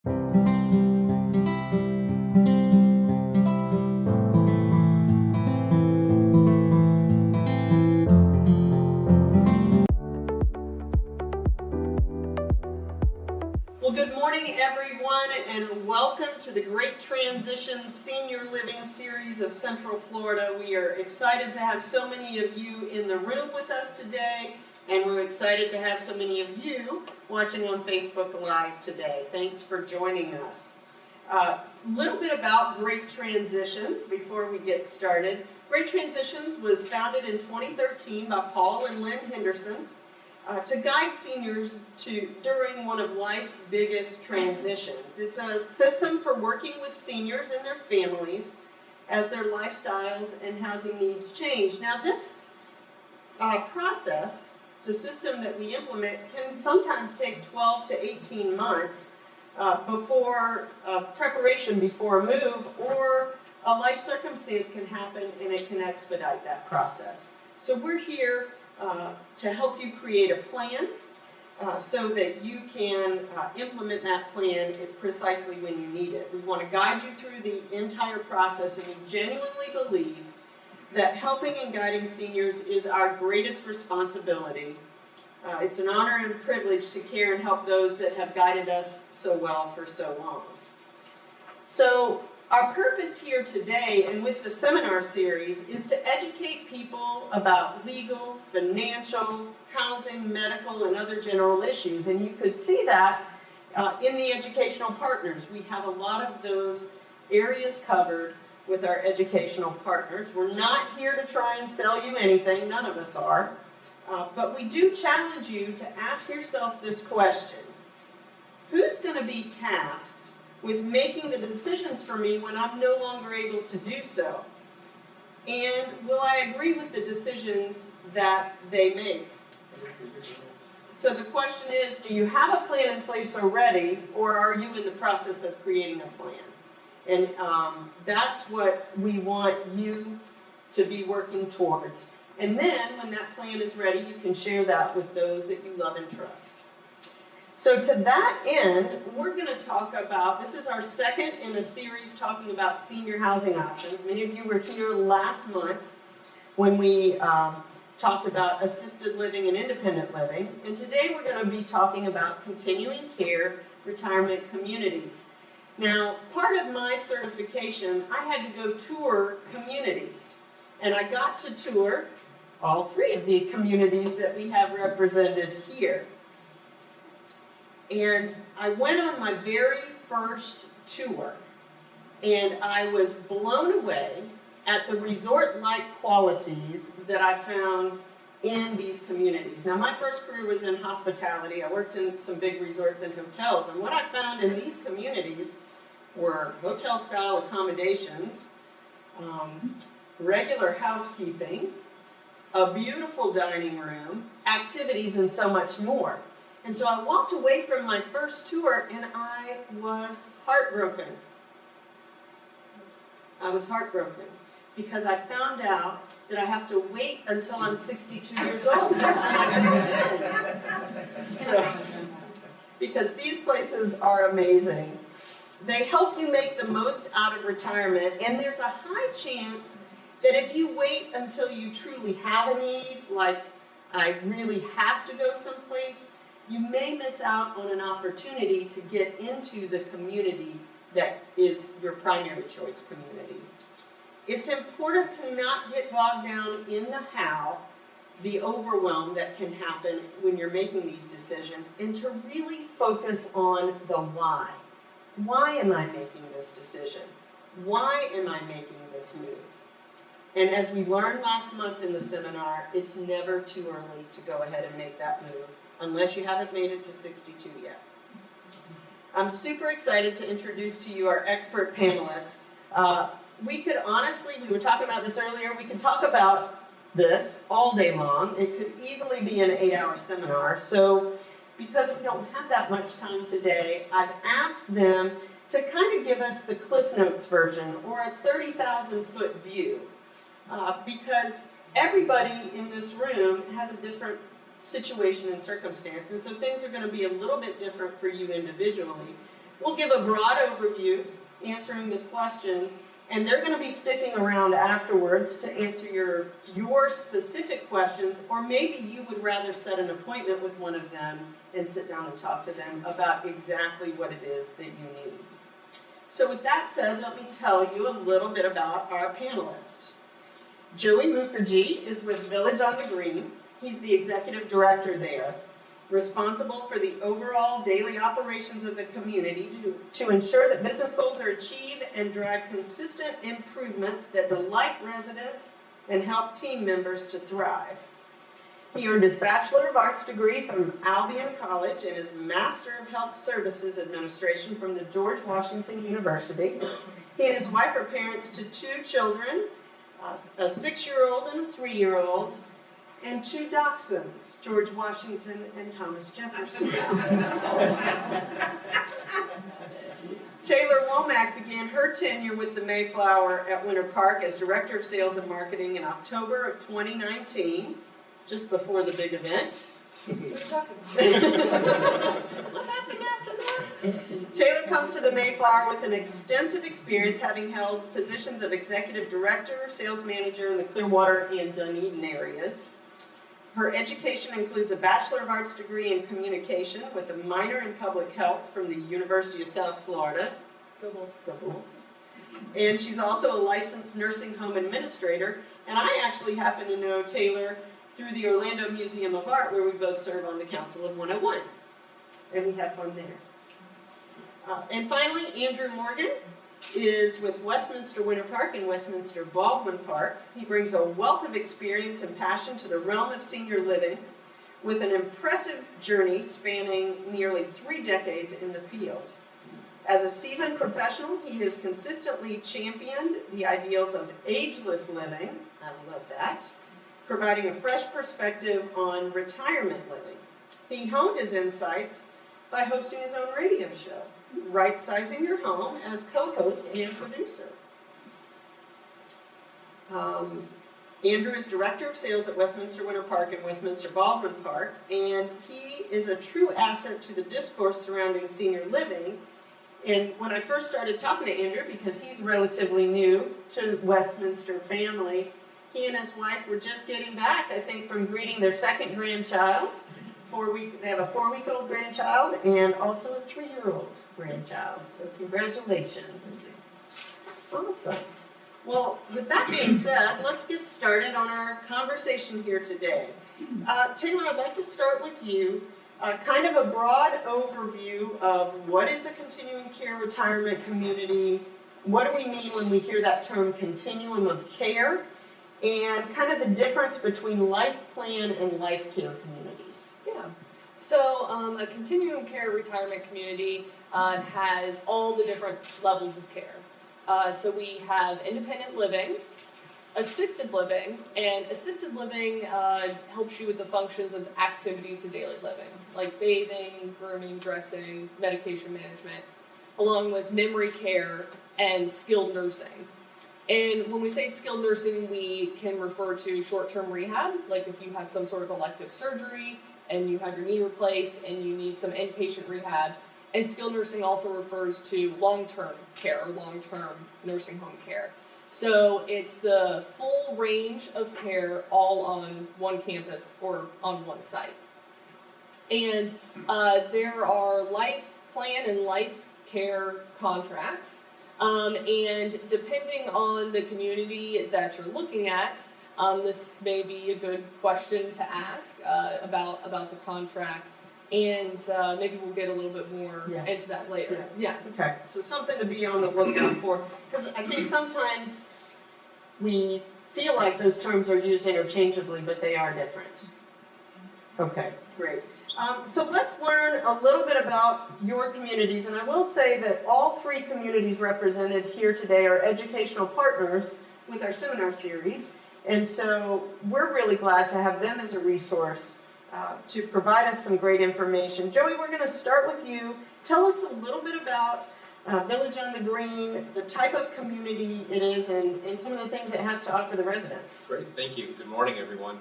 Well, good morning, everyone, and welcome to the Great Transition Senior Living Series of Central Florida. We are excited to have so many of you in the room with us today, and we're excited to have so many of you watching on Facebook Live today. Thanks for joining us. A little bit about Great Transitions before we get started. Great Transitions was founded in 2013 by Paul and Lynn Henderson. To guide seniors during one of life's biggest transitions. It's a system for working with seniors and their families as their lifestyles and housing needs change. Now this process, the system that we implement, can sometimes take 12 to 18 months before preparation before a move, or a life circumstance can happen and it can expedite that process. So we're here to help you create a plan so that you can implement that plan precisely when you need it. We want to guide you through the entire process, and we genuinely believe that helping and guiding seniors is our greatest responsibility. It's an honor and privilege to care and help those that have guided us so well for so long. So our purpose here today and with the seminar series is to educate people about legal, financial, housing, medical, and other general issues. And you could see that in the educational partners. We have a lot of those areas covered with our educational partners. We're not here to try and sell you anything, none of us are. But we do challenge you to ask yourself this question: who's going to be tasked with making the decisions for me when I'm no longer able to do so? And will I agree with the decisions that they make? So the question is, do you have a plan in place already, or are you in the process of creating a plan? And that's what we want you to be working towards. And then, when that plan is ready, you can share that with those that you love and trust. So to that end, we're going to talk about, this is our second in a series talking about senior housing options. Many of you were here last month when we talked about assisted living and independent living. And today we're going to be talking about continuing care retirement communities. Now, part of my certification, I had to go tour communities. And I got to tour all three of the communities that we have represented here. And I went on my very first tour, and I was blown away at the resort-like qualities that I found in these communities. Now, my first career was in hospitality. I worked in some big resorts and hotels, and what I found in these communities were hotel-style accommodations, regular housekeeping, a beautiful dining room, activities, and so much more. And so I walked away from my first tour and I was heartbroken. I was heartbroken because I found out that I have to wait until I'm 62 years old to retire. So, because these places are amazing. They help you make the most out of retirement, and there's a high chance that if you wait until you truly have a need, like I really have to go someplace, you may miss out on an opportunity to get into the community that is your primary choice community. It's important to not get bogged down in the how, the overwhelm that can happen when you're making these decisions, and to really focus on the why. Why am I making this decision? Why am I making this move? And as we learned last month in the seminar, it's never too early to go ahead and make that move, unless you haven't made it to 62 yet. I'm super excited to introduce to you our expert panelists. We could honestly, we were talking about this earlier, we could talk about this all day long. It could easily be an 8-hour seminar. So because we don't have that much time today, I've asked them to kind of give us the Cliff Notes version, or a 30,000-foot view. Because everybody in this room has a different situation and circumstance, and so things are going to be a little bit different for you individually. We'll give a broad overview, answering the questions, and they're going to be sticking around afterwards to answer your specific questions, or maybe you would rather set an appointment with one of them and sit down and talk to them about exactly what it is that you need. So with that said, let me tell you a little bit about our panelist. Joey Mukherjee is with Village on the Green. He's the executive director there, responsible for the overall daily operations of the community to ensure that business goals are achieved and drive consistent improvements that delight residents and help team members to thrive. He earned his Bachelor of Arts degree from Albion College and his Master of Health Services Administration from the George Washington University. He and his wife are parents to 2 children, a 6-year-old and a 3-year-old, and 2 dachshunds, George Washington and Thomas Jefferson. Taylor Womack began her tenure with the Mayflower at Winter Park as Director of Sales and Marketing in October of 2019, just before the big event. What happened after that? Taylor comes to the Mayflower with an extensive experience, having held positions of Executive Director, Sales Manager in the Clearwater and Dunedin areas. Her education includes a Bachelor of Arts degree in Communication with a minor in Public Health from the University of South Florida. Go Bulls. Go Bulls. And she's also a licensed nursing home administrator. And I actually happen to know Taylor through the Orlando Museum of Art, where we both serve on the Council of 101. And we have fun there. And finally, Andrew Morgan is with Westminster Winter Park and Westminster Baldwin Park. He brings a wealth of experience and passion to the realm of senior living with an impressive journey spanning nearly 3 decades in the field. As a seasoned professional, he has consistently championed the ideals of ageless living, I love that, providing a fresh perspective on retirement living. He honed his insights by hosting his own radio show, Right Sizing Your Home, as co-host and producer. Andrew is Director of Sales at Westminster Winter Park and Westminster Baldwin Park, and he is a true asset to the discourse surrounding senior living. And when I first started talking to Andrew, because he's relatively new to Westminster family, he and his wife were just getting back, I think, from greeting their 2nd grandchild. They have a 4-week-old grandchild and also a 3-year-old grandchild. So congratulations. Awesome. Well, with that being said, let's get started on our conversation here today. Taylor, I'd like to start with you. Kind of a broad overview of what is a continuing care retirement community, what do we mean when we hear that term continuum of care, and kind of the difference between life plan and life care communities. Yeah. So a continuum care retirement community has all the different levels of care. So we have independent living, assisted living, and assisted living helps you with the functions of activities of daily living, like bathing, grooming, dressing, medication management, along with memory care and skilled nursing. And when we say skilled nursing, we can refer to short-term rehab, like if you have some sort of elective surgery and you have your knee replaced and you need some inpatient rehab. And skilled nursing also refers to long-term care or long-term nursing home care. So it's the full range of care all on one campus or on one site. And there are life plan and life care contracts. And depending on the community that you're looking at, this may be a good question to ask about the contracts. And maybe we'll get a little bit more into that later. Yeah. Okay. So something to be on the lookout for, because I think sometimes we feel like those terms are used interchangeably, but they are different. Okay, great. So let's learn a little bit about your communities, and I will say that all 3 communities represented here today are educational partners with our seminar series, and so we're really glad to have them as a resource to provide us some great information. Joey, we're going to start with you. Tell us a little bit about Village on the Green, the type of community it is, and some of the things it has to offer the residents. Great, thank you. Good morning, everyone.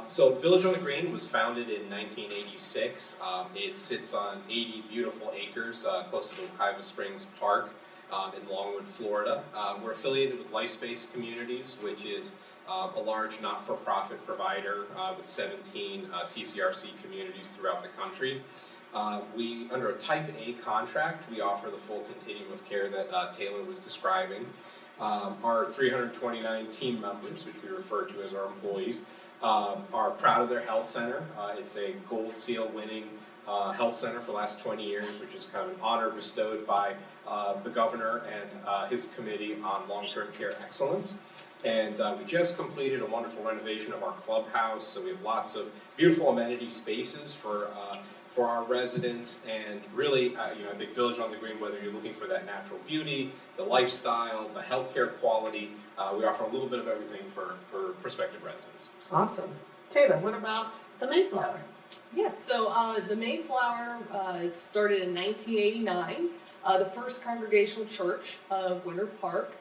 So Village on the Green was founded in 1986. It sits on 80 beautiful acres close to the Wekiva Springs Park in Longwood, Florida. We're affiliated with LifeSpace Communities, which is a large not-for-profit provider with 17 CCRC communities throughout the country. Under a Type A contract, we offer the full continuum of care that Taylor was describing. Our 329 team members, which we refer to as our employees, are proud of their health center. It's a Gold Seal winning health center for the last 20 years, which is kind of an honor bestowed by the governor and his committee on long-term care excellence. And we just completed a wonderful renovation of our clubhouse, so we have lots of beautiful amenity spaces for our residents, and really, I think Village on the Green, whether you're looking for that natural beauty, the lifestyle, the healthcare quality, we offer a little bit of everything for prospective residents. Awesome. Taylor, what about the Mayflower? Yes, so the Mayflower started in 1989. The First Congregational Church of Winter Park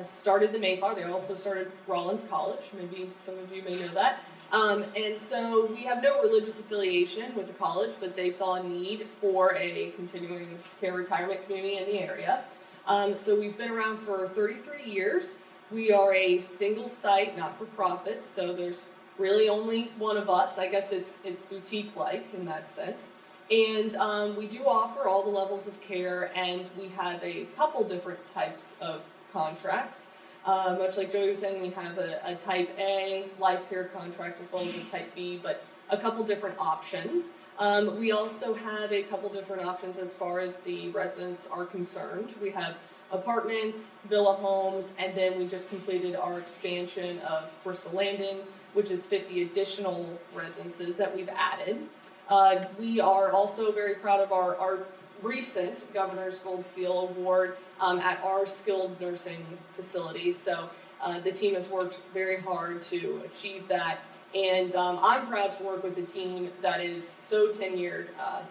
started the Mayflower. They also started Rollins College. Maybe some of you may know that. And so we have no religious affiliation with the college, but they saw a need for a continuing care retirement community in the area. So we've been around for 33 years. We are a single site, not-for-profit, so there's really only one of us. I guess it's boutique-like in that sense. And we do offer all the levels of care, and we have a couple different types of contracts. Much like Joey was saying, we have a Type A life care contract as well as a Type B, but a couple different options. We also have a couple different options as far as the residents are concerned. We have apartments, villa homes, and then we just completed our expansion of Bristol Landing, which is 50 additional residences that we've added. We are also very proud of our recent Governor's Gold Seal Award at our skilled nursing facility. So the team has worked very hard to achieve that. And I'm proud to work with a team that is so tenured.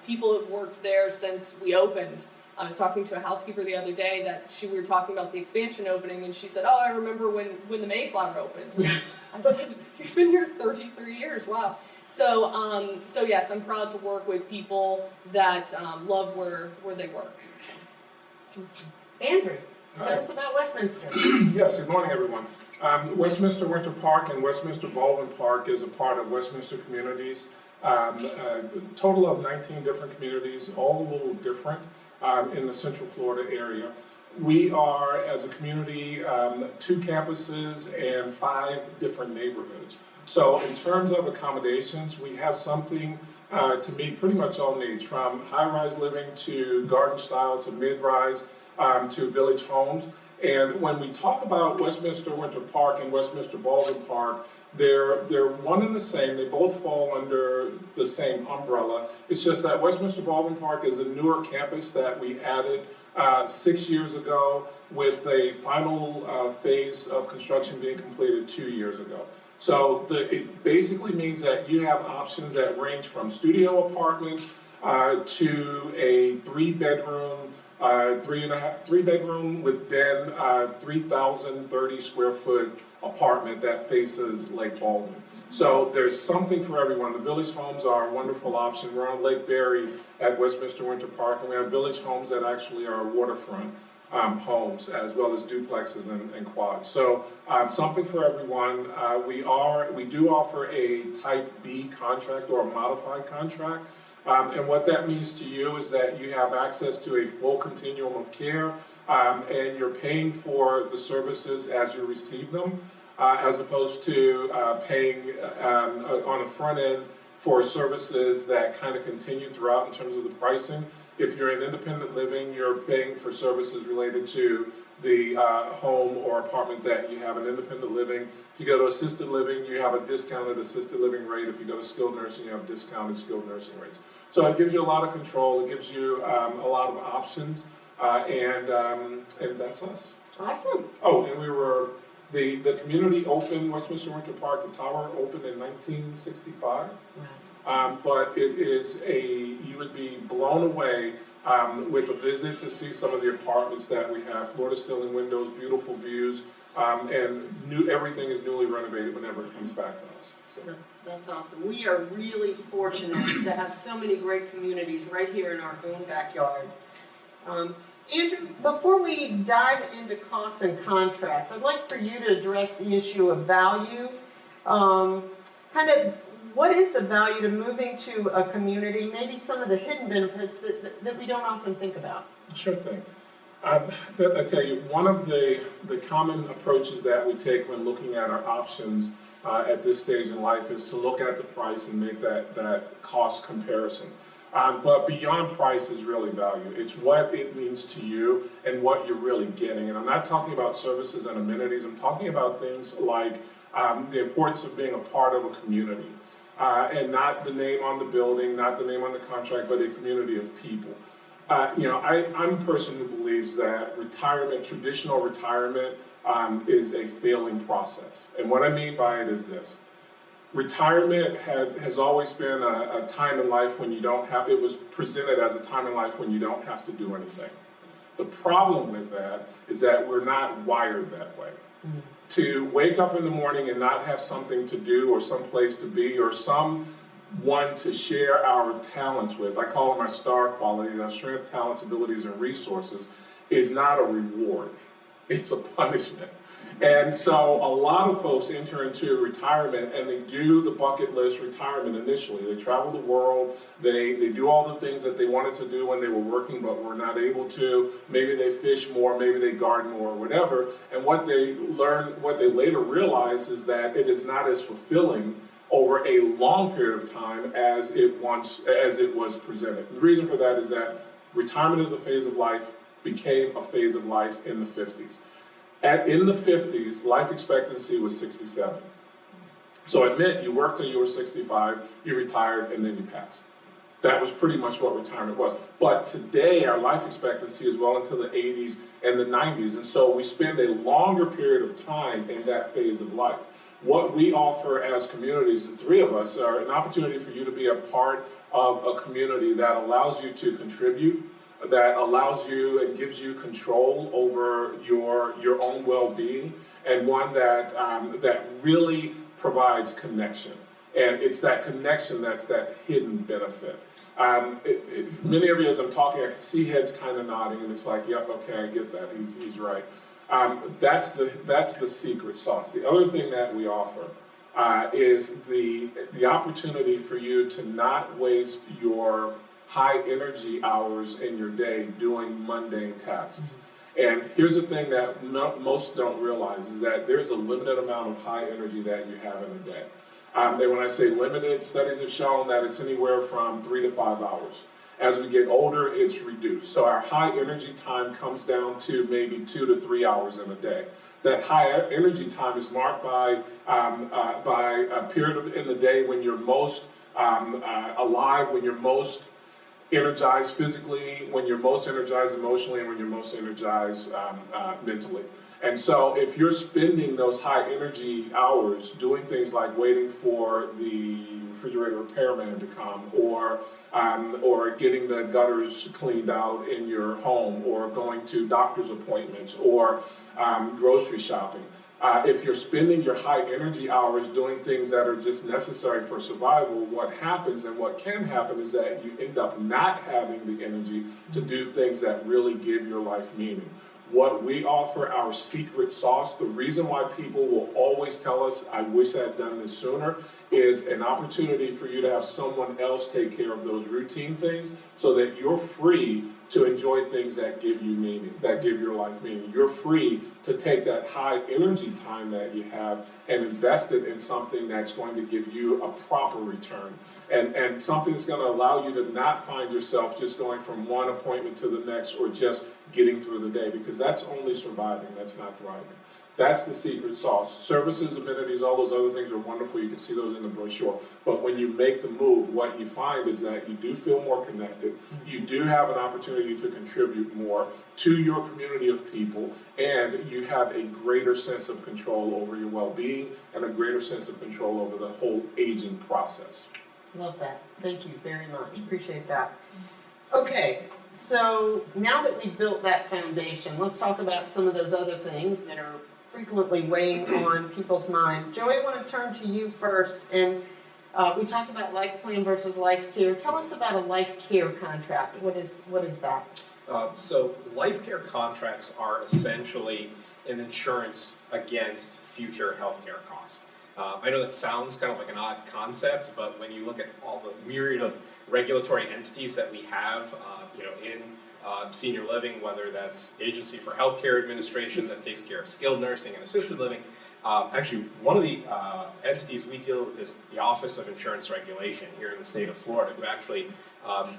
People have worked there since we opened. I was talking to a housekeeper the other day that we were talking about the expansion opening, and she said, "Oh, I remember when the Mayflower opened." I said, "You've been here 33 years, wow." So yes, I'm proud to work with people that love where they work. Andrew, tell us about Westminster. Yes, good morning, everyone. Westminster Winter Park and Westminster Baldwin Park is a part of Westminster Communities. A total of 19 different communities, all a little different in the Central Florida area. We are, as a community, 2 campuses and 5 different neighborhoods. So in terms of accommodations, we have something to meet pretty much all needs, from high-rise living to garden style to mid-rise to village homes. And when we talk about Westminster Winter Park and Westminster Baldwin Park, they're one and the same. They both fall under the same umbrella. It's just that Westminster Baldwin Park is a newer campus that we added 6 years ago, with a final phase of construction being completed 2 years ago. So it basically means that you have options that range from studio apartments to a 3-bedroom, 3-bedroom with den, 3,030 square foot apartment that faces Lake Baldwin. So there's something for everyone. The village homes are a wonderful option. We're on Lake Berry at Westminster Winter Park, and we have village homes that actually are waterfront homes, as well as duplexes and quads. So something for everyone. We do offer a Type B contract or a modified contract. And what that means to you is that you have access to a full continuum of care, and you're paying for the services as you receive them, as opposed to paying on the front end for services that kind of continue throughout in terms of the pricing. If you're in independent living, you're paying for services related to the home or apartment that you have in independent living. If you go to assisted living, you have a discounted assisted living rate. If you go to skilled nursing, you have discounted skilled nursing rates. So it gives you a lot of control. It gives you a lot of options, and that's us. Awesome. Oh, and we were the community opened, Westminster Winter Park. The tower opened in 1965. But it is you would be blown away with a visit to see some of the apartments that we have, floor to ceiling windows, beautiful views, and everything is newly renovated whenever it comes back to us. So. That's awesome. We are really fortunate to have so many great communities right here in our own backyard. Andrew, before we dive into costs and contracts, I'd like for you to address the issue of value. What is the value to moving to a community, maybe some of the hidden benefits that we don't often think about? Sure thing. I tell you, one of the common approaches that we take when looking at our options at this stage in life is to look at the price and make that cost comparison. But beyond price is really value. It's what it means to you and what you're really getting. And I'm not talking about services and amenities. I'm talking about things like the importance of being a part of a community. And not the name on the building, not the name on the contract, but a community of people. I'm a person who believes that retirement, traditional retirement, is a failing process. And what I mean by it is this. Retirement has always been a time in life when it was presented as a time in life when you don't have to do anything. The problem with that is that we're not wired that way. Mm-hmm. To wake up in the morning and not have something to do or some place to be or someone to share our talents with, I call them our star qualities, our strength, talents, abilities, and resources, is not a reward. It's a punishment. And so a lot of folks enter into retirement and they do the bucket list retirement initially. They travel the world, they do all the things that they wanted to do when they were working but were not able to. Maybe they fish more, maybe they garden more, whatever. And what they later realize is that it is not as fulfilling over a long period of time as it was presented. The reason for that is that retirement as a phase of life became a phase of life in the 50s. In the 50s, life expectancy was 67. So it meant you worked till you were 65, you retired, and then you passed. That was pretty much what retirement was. But today, our life expectancy is well into the 80s and the 90s, and so we spend a longer period of time in that phase of life. What we offer as communities, the three of us, are an opportunity for you to be a part of a community that allows you to contribute, that allows you and gives you control over your own well-being, and one that really provides connection. And it's that connection that's that hidden benefit. Many of you, as I'm talking, I can see heads kind of nodding, and it's like, yep, okay, I get that. He's right. That's the secret sauce. The other thing that we offer is the opportunity for you to not waste your high energy hours in your day doing mundane tasks. And here's the thing that most don't realize is that there's a limited amount of high energy that you have in a day. And when I say limited, studies have shown that it's anywhere from 3 to 5 hours. As we get older, it's reduced. So our high energy time comes down to maybe 2 to 3 hours in a day. That high energy time is marked by a period in the day when you're most alive, when you're most energized physically, when you're most energized emotionally, and when you're most energized mentally. And so if you're spending those high energy hours doing things like waiting for the refrigerator repairman to come, or getting the gutters cleaned out in your home, or going to doctor's appointments, or grocery shopping, if you're spending your high energy hours doing things that are just necessary for survival, what happens and what can happen is that you end up not having the energy to do things that really give your life meaning. What we offer, our secret sauce, the reason why people will always tell us, I wish I had done this sooner, is an opportunity for you to have someone else take care of those routine things so that you're free to enjoy things that give you meaning, that give your life meaning. You're free to take that high energy time that you have and invest it in something that's going to give you a proper return. And something that's going to allow you to not find yourself just going from one appointment to the next or just getting through the day, because that's only surviving, that's not thriving. That's the secret sauce. Services, amenities, all those other things are wonderful. You can see those in the brochure. But when you make the move, what you find is that you do feel more connected. You do have an opportunity to contribute more to your community of people, and you have a greater sense of control over your well-being and a greater sense of control over the whole aging process. Love that. Thank you very much. Appreciate that. Okay, So now that we've built that foundation, let's talk about some of those other things that are frequently weighing on people's mind. Joey, I want to turn to you first, and we talked about life plan versus life care. Tell us about a life care contract. What is that? So life care contracts are essentially an insurance against future healthcare costs. I know that sounds kind of like an odd concept, but when you look at all the myriad of regulatory entities that we have, in senior living, whether that's Agency for Healthcare Administration that takes care of skilled nursing and assisted living. Actually, one of the entities we deal with is the Office of Insurance Regulation here in the state of Florida, who actually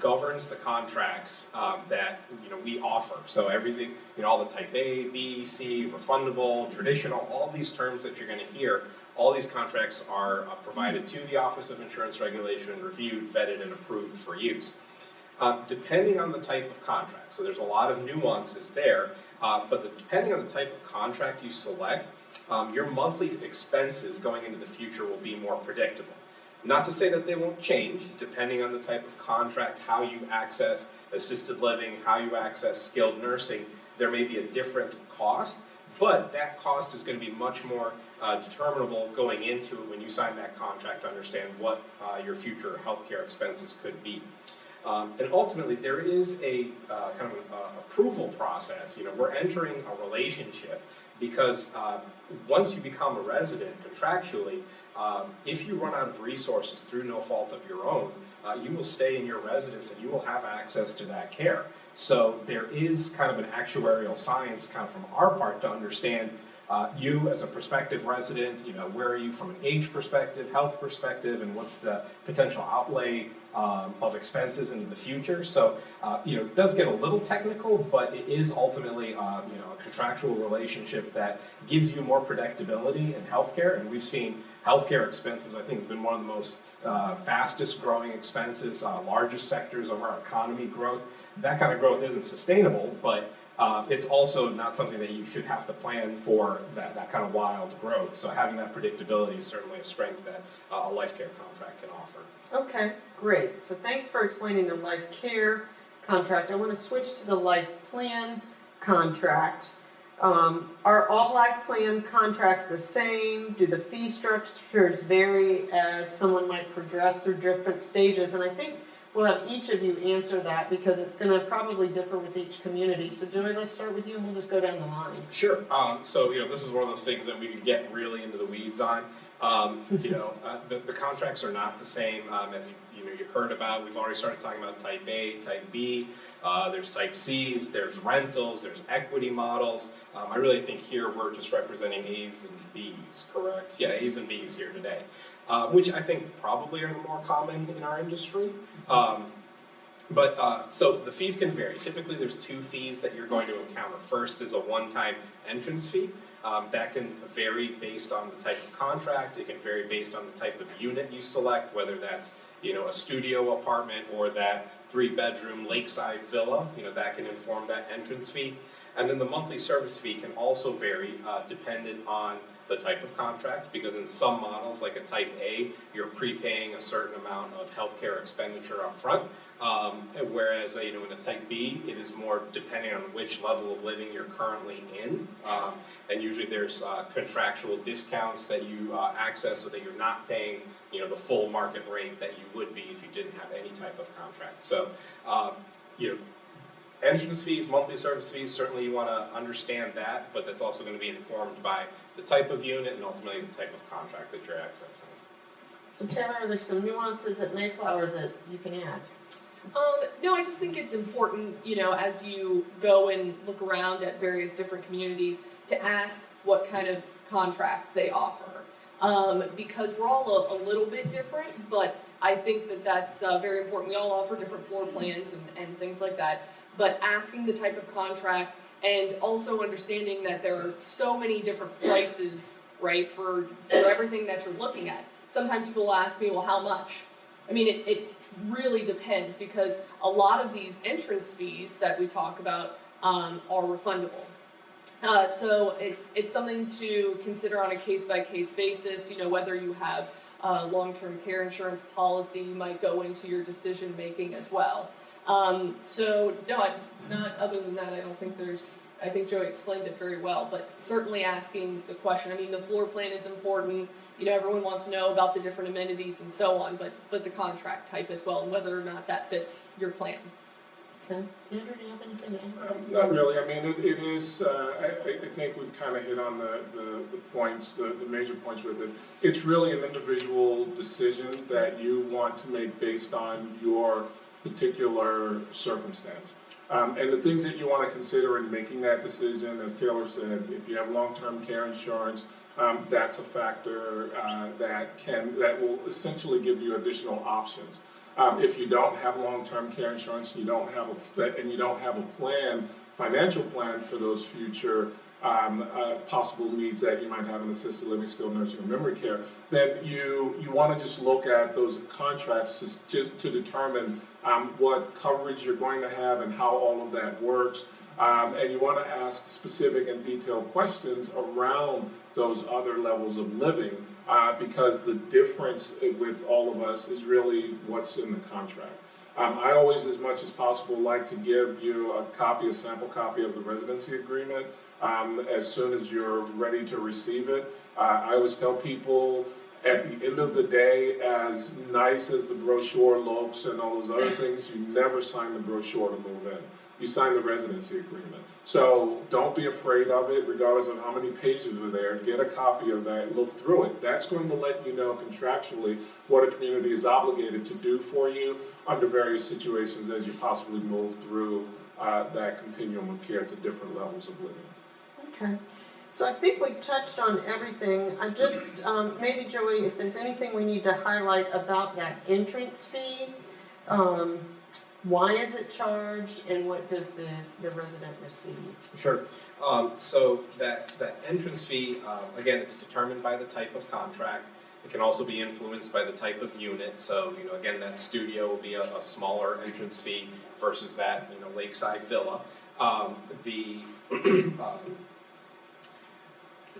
governs the contracts that we offer. So everything, all the type A, B, C, refundable, traditional, all these terms that you're going to hear, all these contracts are provided to the Office of Insurance Regulation, reviewed, vetted, and approved for use. Depending on the type of contract, so there's a lot of nuances there, but depending on the type of contract you select, your monthly expenses going into the future will be more predictable. Not to say that they won't change, depending on the type of contract, how you access assisted living, how you access skilled nursing, there may be a different cost, but that cost is going to be much more determinable going into it when you sign that contract to understand what your future healthcare expenses could be. And ultimately, there is a kind of an approval process. We're entering a relationship because once you become a resident contractually, if you run out of resources through no fault of your own, you will stay in your residence and you will have access to that care. So there is kind of an actuarial science kind of from our part to understand you as a prospective resident, where are you from an age perspective, health perspective, and what's the potential outlay of expenses into the future. So, it does get a little technical, but it is ultimately, a contractual relationship that gives you more predictability in healthcare. And we've seen healthcare expenses, I think, has been one of the most fastest growing expenses, largest sectors of our economy growth. That kind of growth isn't sustainable, but it's also not something that you should have to plan for that kind of wild growth. So having that predictability is certainly a strength that a life care contract can offer. Okay, great. So thanks for explaining the life care contract. I want to switch to the life plan contract. Are all life plan contracts the same? Do the fee structures vary as someone might progress through different stages? And I think we'll have each of you answer that because it's going to probably differ with each community. So Joey, let's start with you and we'll just go down the line. Sure. So this is one of those things that we could get really into the weeds on. The contracts are not the same as you've heard about. We've already started talking about type A, type B. There's type C's, there's rentals, there's equity models. I really think here we're just representing A's and B's, correct? Yeah, A's and B's here today, which I think probably are the more common in our industry. So the fees can vary. Typically there's two fees that you're going to encounter. First is a one-time entrance fee. That can vary based on the type of contract. It can vary based on the type of unit you select, whether that's a studio apartment or that 3-bedroom lakeside villa. That can inform that entrance fee. And then the monthly service fee can also vary dependent on the type of contract, because in some models, like a type A, you're prepaying a certain amount of healthcare expenditure up front, whereas in a type B, it is more depending on which level of living you're currently in, and usually there's contractual discounts that you access so that you're not paying the full market rate that you would be if you didn't have any type of contract. So entrance fees, monthly service fees, certainly you want to understand that, but that's also going to be informed by the type of unit and ultimately the type of contract that you're accessing. So Taylor, are there some nuances at Mayflower that you can add? No, I just think it's important, as you go and look around at various different communities, to ask what kind of contracts they offer. Because we're all a little bit different, but I think that's very important. We all offer different floor plans and things like that. But asking the type of contract and also understanding that there are so many different prices, right, for everything that you're looking at. Sometimes people will ask me, well, how much? I mean, it really depends, because a lot of these entrance fees that we talk about are refundable. So it's something to consider on a case-by-case basis. Whether you have long-term care insurance policy might go into your decision-making as well. So no, not other than that. I don't think there's. I think Joey explained it very well, but certainly asking the question. I mean, the floor plan is important. You know, everyone wants to know about the different amenities and so on, but the contract type as well, and whether or not that fits your plan. Okay. Andrew, do you have anything to add? Not really, I mean, it is, I think we've kind of hit on the points, the major points with it. It's really an individual decision that you want to make based on your particular circumstance. And the things that you want to consider in making that decision, as Taylor said, if you have long-term care insurance, that's a factor that will essentially give you additional options. If you don't have long-term care insurance, you don't have a plan, financial plan for those future possible needs that you might have in assisted living, skilled nursing, or memory care, then you want to just look at those contracts just to determine what coverage you're going to have and how all of that works. And you want to ask specific and detailed questions around those other levels of living, because the difference with all of us is really what's in the contract. I always, as much as possible, like to give you a sample copy of the residency agreement as soon as you're ready to receive it. I always tell people, at the end of the day, as nice as the brochure looks and all those other things, you never sign the brochure to move in. You sign the residency agreement. So don't be afraid of it, regardless of how many pages are there. Get a copy of that, look through it. That's going to let you know contractually what a community is obligated to do for you under various situations as you possibly move through that continuum of care to different levels of living. Okay. So I think we've touched on everything. I just, maybe Joey, if there's anything we need to highlight about that entrance fee, why is it charged, and what does the resident receive? Sure. So that entrance fee, again, it's determined by the type of contract. It can also be influenced by the type of unit. So, you know, again, that studio will be a smaller entrance fee versus that, you know, lakeside villa.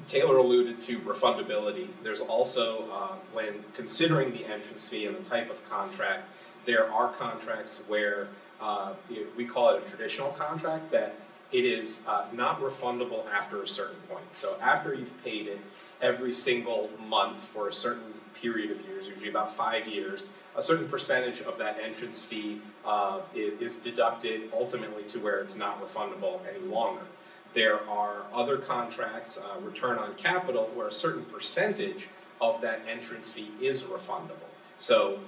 Taylor alluded to refundability. There's also, when considering the entrance fee and the type of contract, there are contracts where we call it a traditional contract, that it is not refundable after a certain point. So after you've paid it every single month for a certain period of years, usually about 5 years, a certain percentage of that entrance fee is deducted ultimately to where it's not refundable any longer. There are other contracts, return on capital, where a certain percentage of that entrance fee is refundable. So,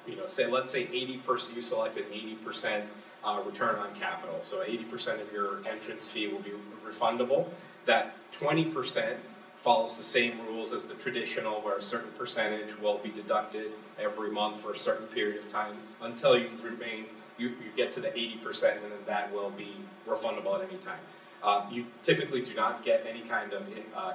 you know, let's say 80%, you select an 80% return on capital. So 80% of your entrance fee will be refundable. That 20% follows the same rules as the traditional, where a certain percentage will be deducted every month for a certain period of time until you get to the 80%, and then that will be refundable at any time. You typically do not get any kind of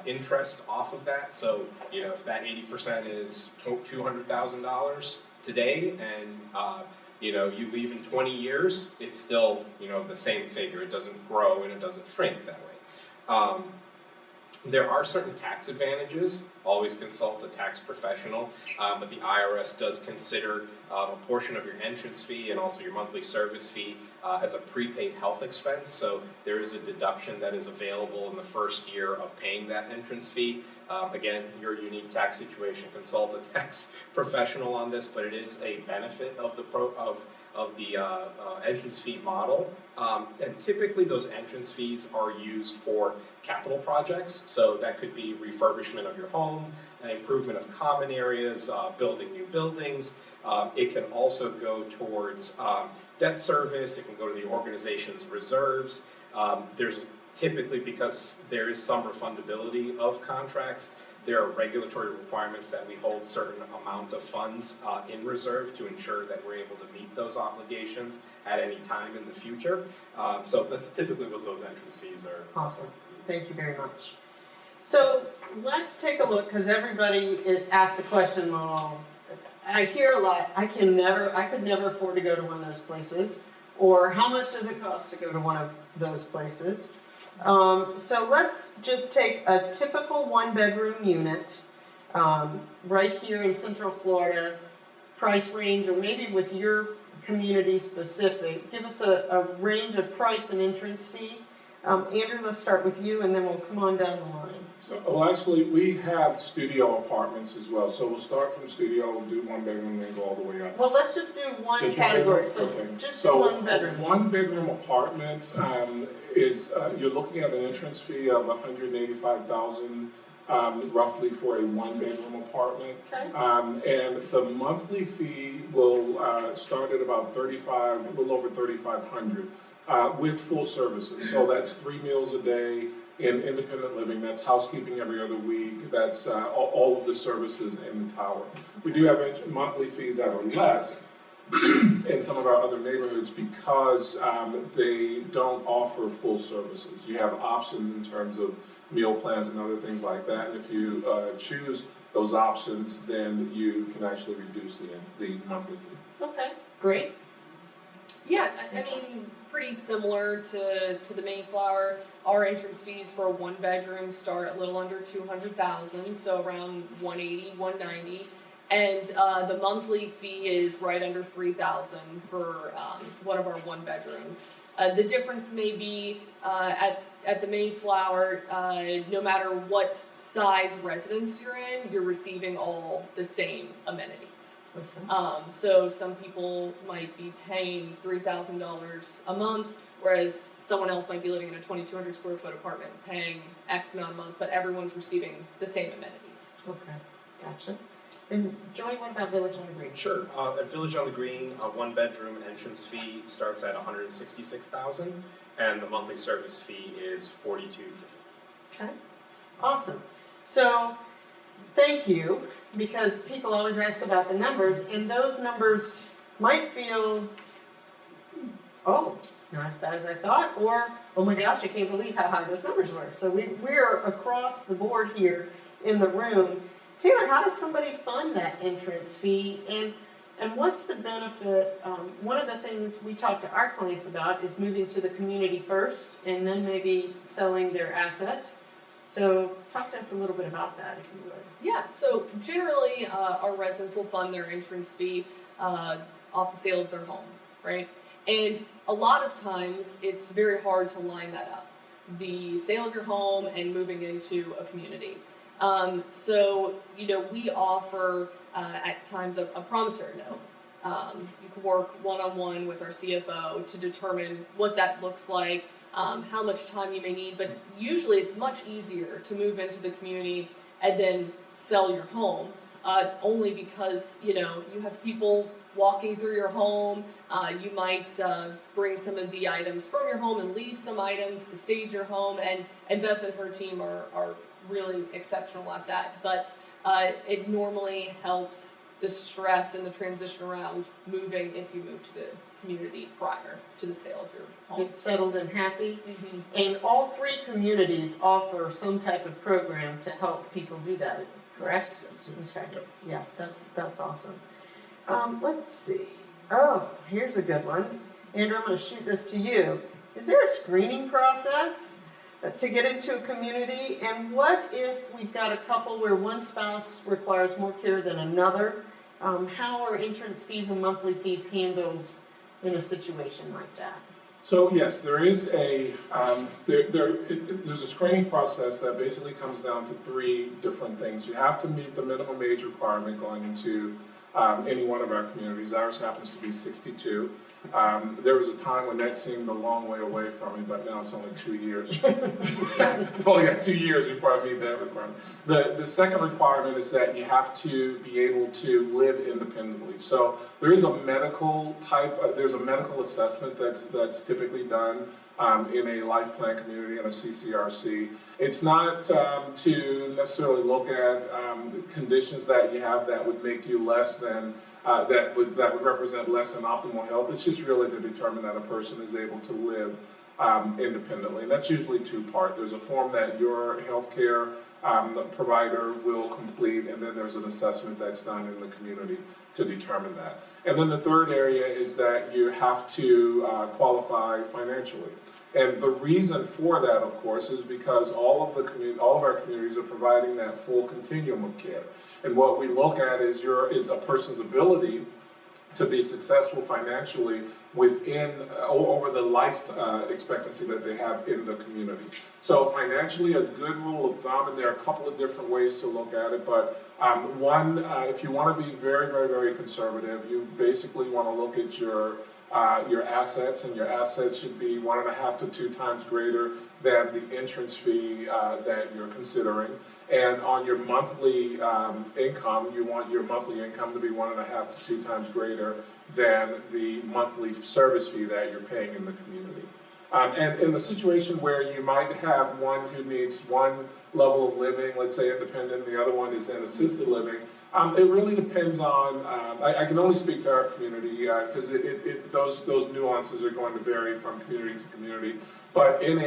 interest off of that. So, you know, if that 80% is $200,000 today, and you know, you leave in 20 years, it's still, you know, the same figure. It doesn't grow and it doesn't shrink that way. There are certain tax advantages. Always consult a tax professional, but the IRS does consider a portion of your entrance fee and also your monthly service fee as a prepaid health expense. So there is a deduction that is available in the first year of paying that entrance fee. Again, your unique tax situation, consult a tax professional on this, but it is a benefit of the entrance fee model. And typically those entrance fees are used for capital projects. So that could be refurbishment of your home, improvement of common areas, building new buildings. It can also go towards debt service. It can go to the organization's reserves. There's typically, because there is some refundability of contracts, there are regulatory requirements that we hold certain amount of funds in reserve to ensure that we're able to meet those obligations at any time in the future. So that's typically what those entrance fees are. Awesome. Thank you very much. So let's take a look, because everybody asked the question, well, I hear a lot, I could never afford to go to one of those places, or how much does it cost to go to one of those places? So let's just take a typical one-bedroom unit right here in Central Florida, price range, or maybe with your community specific. Give us a range of price and entrance fee. Andrew, let's start with you and then we'll come on down the line. So, well, actually, we have studio apartments as well. So we'll start from studio, we'll do one bedroom, and then go all the way up. Well, let's just do one Just category, bedroom? so Okay. just So, one bedroom. One bedroom apartment is, you're looking at an entrance fee of $185,000 roughly for a one bedroom apartment. Okay. And the monthly fee will start at about a little over $3,500 with full services. So that's 3 meals a day in independent living, that's housekeeping every other week, that's all of the services in the tower. We do have monthly fees that are less in some of our other neighborhoods because they don't offer full services. You have options in terms of meal plans and other things like that. And if you choose those options, then you can actually reduce the monthly fee. Okay, great. Yeah, I mean, pretty similar to the Mayflower. Our entrance fees for a one bedroom start at a little under 200,000, so around 180, 190. And the monthly fee is right under 3,000 for one of our one bedrooms. The difference may be at the Mayflower, no matter what size residence you're in, you're receiving all the same amenities. Okay. So some people might be paying $3,000 a month, whereas someone else might be living in a 2,200 square foot apartment paying X amount a month, but everyone's receiving the same amenities. Okay, gotcha. And Joey, what about Village on the Green? Sure. At Village on the Green, a one-bedroom entrance fee starts at $166,000, and the monthly service fee is $42.50. Okay, awesome. So, thank you, because people always ask about the numbers, and those numbers might feel, oh, not as bad as I thought, or, oh my gosh, I can't believe how high those numbers were. So we're across the board here in the room. Taylor, how does somebody fund that entrance fee, and what's the benefit? One of the things we talk to our clients about is moving to the community first, and then maybe selling their asset. So talk to us a little bit about that, if you would. Yeah, so generally our residents will fund their entrance fee off the sale of their home, right? And a lot of times it's very hard to line that up, the sale of your home and moving into a community. So, we offer at times a promissory note. You can work one-on-one with our CFO to determine what that looks like, how much time you may need, but usually it's much easier to move into the community and then sell your home, only because, you have people walking through your home. You might bring some of the items from your home and leave some items to stage your home, and Beth and her team are really exceptional at that, but it normally helps the stress and the transition around moving if you move to the community prior to the sale of your home. Get settled and happy. Mm-hmm. And all three communities offer some type of program to help people do that, correct? Yes. Okay, Yep. yeah, that's awesome. Let's see. Oh, here's a good one. Andrew, I'm gonna shoot this to you. Is there a screening process to get into a community? And what if we've got a couple where one spouse requires more care than another? How are entrance fees and monthly fees handled in a situation like that? So yes, there is there's a screening process that basically comes down to 3 different things. You have to meet the minimum age requirement going into any one of our communities. Ours happens to be 62. There was a time when that seemed a long way away from me, but now it's only 2 years. I've only got 2 years before I meet that requirement. The second requirement is that you have to be able to live independently. So there is a medical there's a medical assessment that's typically done in a life plan community and a CCRC. It's not to necessarily look at conditions that you have that would make you less than that would represent less than optimal health. It's just really to determine that a person is able to live independently. And that's usually 2-part. There's a form that your healthcare provider will complete, and then there's an assessment that's done in the community to determine that. And then the third area is that you have to qualify financially. And the reason for that, of course, is because all of our communities are providing that full continuum of care. And what we look at is a person's ability to be successful financially within, over the life expectancy that they have in the community. So financially, a good rule of thumb, and there are a couple of different ways to look at it, but one, if you want to be very, very, very conservative, you basically want to look at your assets, and your assets should be 1.5 to 2 times greater than the entrance fee that you're considering. And on your monthly income, you want your monthly income to be 1.5 to 2 times greater than the monthly service fee that you're paying in the community. And in the situation where you might have one who needs one level of living, let's say independent, the other one is in assisted living, it really depends on, I can only speak to our community because those nuances are going to vary from community to community. But in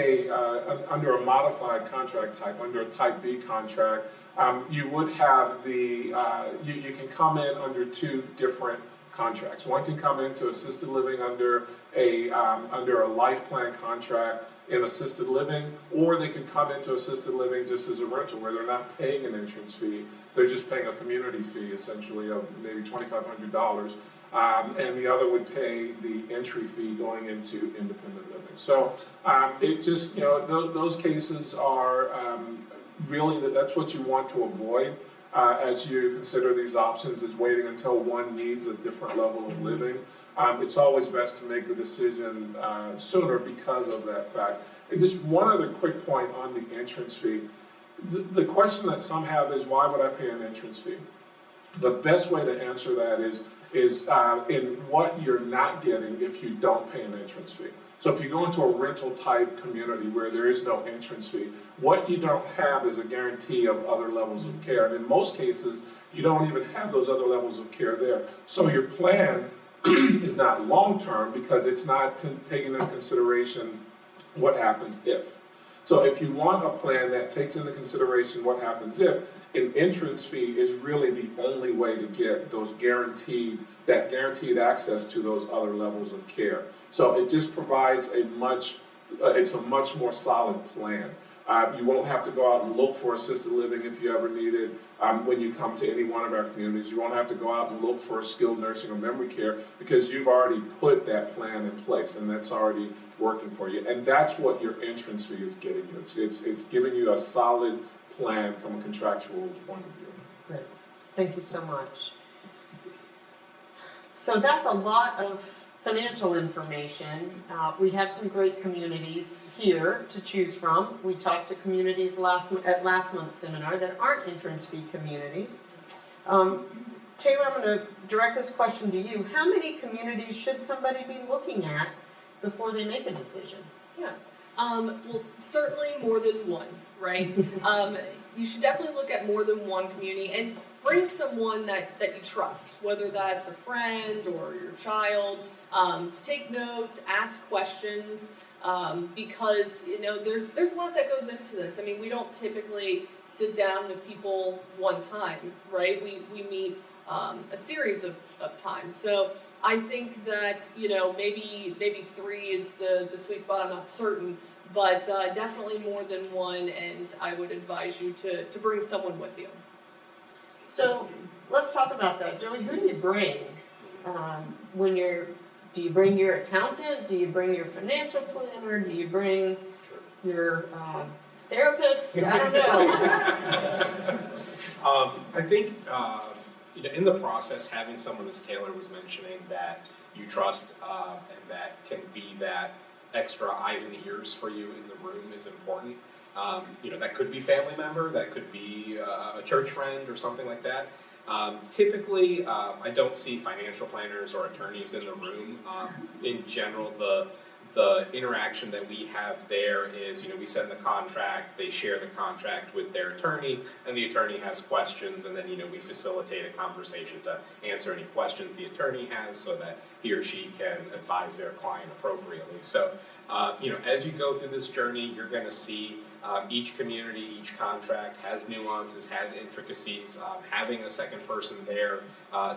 under a modified contract type, under a type B contract, you would have you can come in under 2 different contracts. One can come into assisted living under a life plan contract in assisted living, or they can come into assisted living just as a rental where they're not paying an entrance fee, they're just paying a community fee essentially of maybe $2,500, and the other would pay the entry fee going into independent living. So it just, those cases are really, that's what you want to avoid as you consider these options, is waiting until one needs a different level of living. It's always best to make the decision sooner because of that fact. And just one other quick point on the entrance fee. The question that some have is, why would I pay an entrance fee? The best way to answer that is in what you're not getting if you don't pay an entrance fee. So if you go into a rental type community where there is no entrance fee, what you don't have is a guarantee of other levels of care. And in most cases, you don't even have those other levels of care there. So your plan is not long-term because it's not taking into consideration what happens if. So if you want a plan that takes into consideration what happens if, an entrance fee is really the only way to get those guaranteed access to those other levels of care. So it just provides it's a much more solid plan. You won't have to go out and look for assisted living if you ever need it. When you come to any one of our communities, you won't have to go out and look for a skilled nursing or memory care because you've already put that plan in place and that's already working for you. And that's what your entrance fee is getting you. It's giving you a solid plan from a contractual point of view. Great, thank you so much. So that's a lot of financial information. We have some great communities here to choose from. We talked to communities at last month's seminar that aren't entrance fee communities. Taylor, I'm going to direct this question to you. How many communities should somebody be looking at before they make a decision? Yeah. Well, certainly more than one, right? You should definitely look at more than one community and bring someone that you trust, whether that's a friend or your child, to take notes, ask questions, because there's a lot that goes into this. I mean, we don't typically sit down with people one time, right? We meet a series of times. So I think that maybe 3 is the sweet spot. I'm not certain, but definitely more than one, and I would advise you to bring someone with you. So let's talk about that. Joey, who do you bring do you bring your accountant? Do you bring your financial planner? Do you bring your therapist? I don't know. I think in the process, having someone, as Taylor was mentioning, that you trust and that can be that extra eyes and ears for you in the room is important. That could be family member, that could be a church friend or something like that. Typically, I don't see financial planners or attorneys in the room. In general, the interaction that we have there is, we send the contract, they share the contract with their attorney, and the attorney has questions, and then, we facilitate a conversation to answer any questions the attorney has so that he or she can advise their client appropriately. So, as you go through this journey, you're going to see each community, each contract has nuances, has intricacies. Having a second person there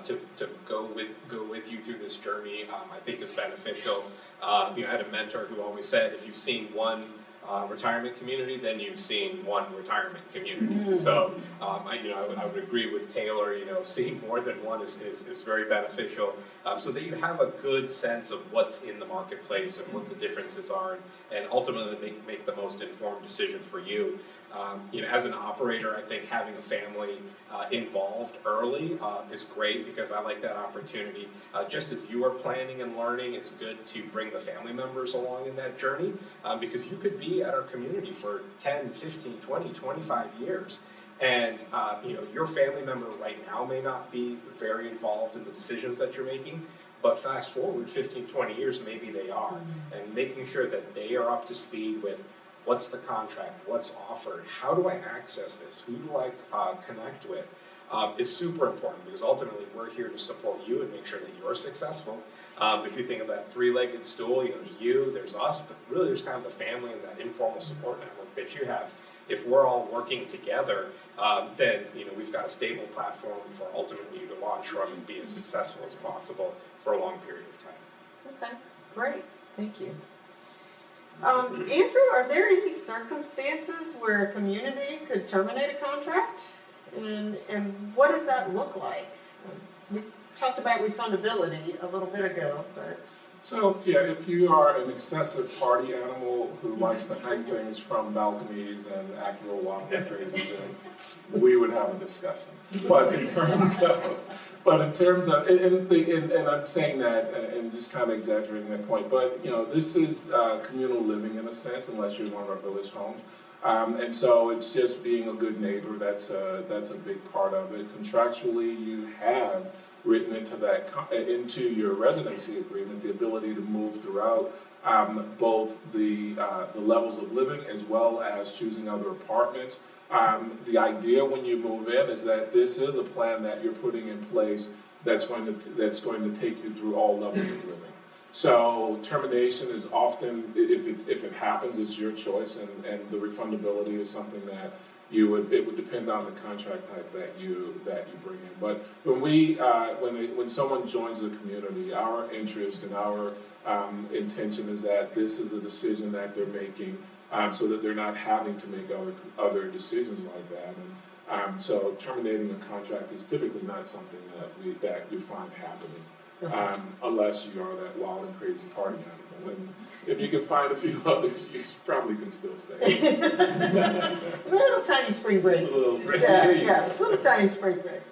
to go with you through this journey, I think is beneficial. I had a mentor who always said, if you've seen one retirement community, then you've seen one retirement community. So I would agree with Taylor, seeing more than one is very beneficial, so that you have a good sense of what's in the marketplace and what the differences are, and ultimately make the most informed decision for you. As an operator, I think having a family involved early is great, because I like that opportunity. Just as you are planning and learning, it's good to bring the family members along in that journey, because you could be at our community for 10, 15, 20, 25 years. And your family member right now may not be very involved in the decisions that you're making, but fast forward 15, 20 years, maybe they are. And making sure that they are up to speed with what's the contract, what's offered, how do I access this, who do I connect with, is super important, because ultimately we're here to support you and make sure that you're successful. If you think of that three-legged stool, there's you, there's us, but really there's kind of the family and that informal support network that you have. If we're all working together, then we've got a stable platform for ultimately you to launch from and be as successful as possible for a long period of time. Okay, great, thank you. Andrew, are there any circumstances where a community could terminate a contract? And what does that look like? We talked about refundability a little bit ago, but... So, yeah, if you are an excessive party animal who likes to hang things from balconies and act real wild and crazy, then we would have a discussion. But in terms of, and I'm saying that and just kind of exaggerating that point, but this is communal living in a sense, unless you're in one of our village homes. And so it's just being a good neighbor. That's a big part of it. Contractually, you have written into your residency agreement the ability to move throughout both the levels of living as well as choosing other apartments. The idea when you move in is that this is a plan that you're putting in place that's going to take you through all levels of living. So termination is often, if it happens, it's your choice, and the refundability is something that it would depend on the contract type that you bring in. But when someone joins the community, our interest and our intention is that this is a decision that they're making, so that they're not having to make other decisions like that. And so terminating a contract is typically not something that we find happening, unless you are that wild and crazy party animal. And if you can find a few others, you probably can still stay. Little tiny spring break. Little tiny spring break.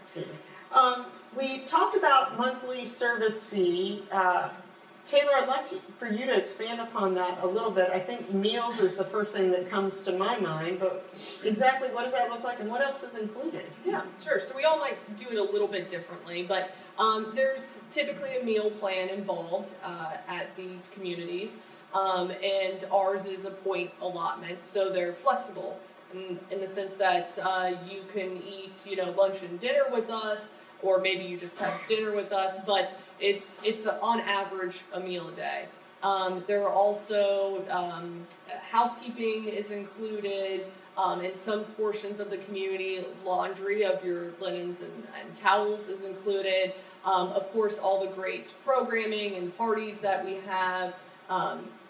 We talked about monthly service fee. Taylor, I'd like for you to expand upon that a little bit. I think meals is the first thing that comes to my mind, but exactly what does that look like and what else is included? Yeah, sure. So we all might do it a little bit differently, but there's typically a meal plan involved at these communities, and ours is a point allotment, so they're flexible in the sense that you can eat, lunch and dinner with us, or maybe you just have dinner with us, but it's on average a meal a day. There are also housekeeping is included in some portions of the community. Laundry of your linens and towels is included. Of course, all the great programming and parties that we have,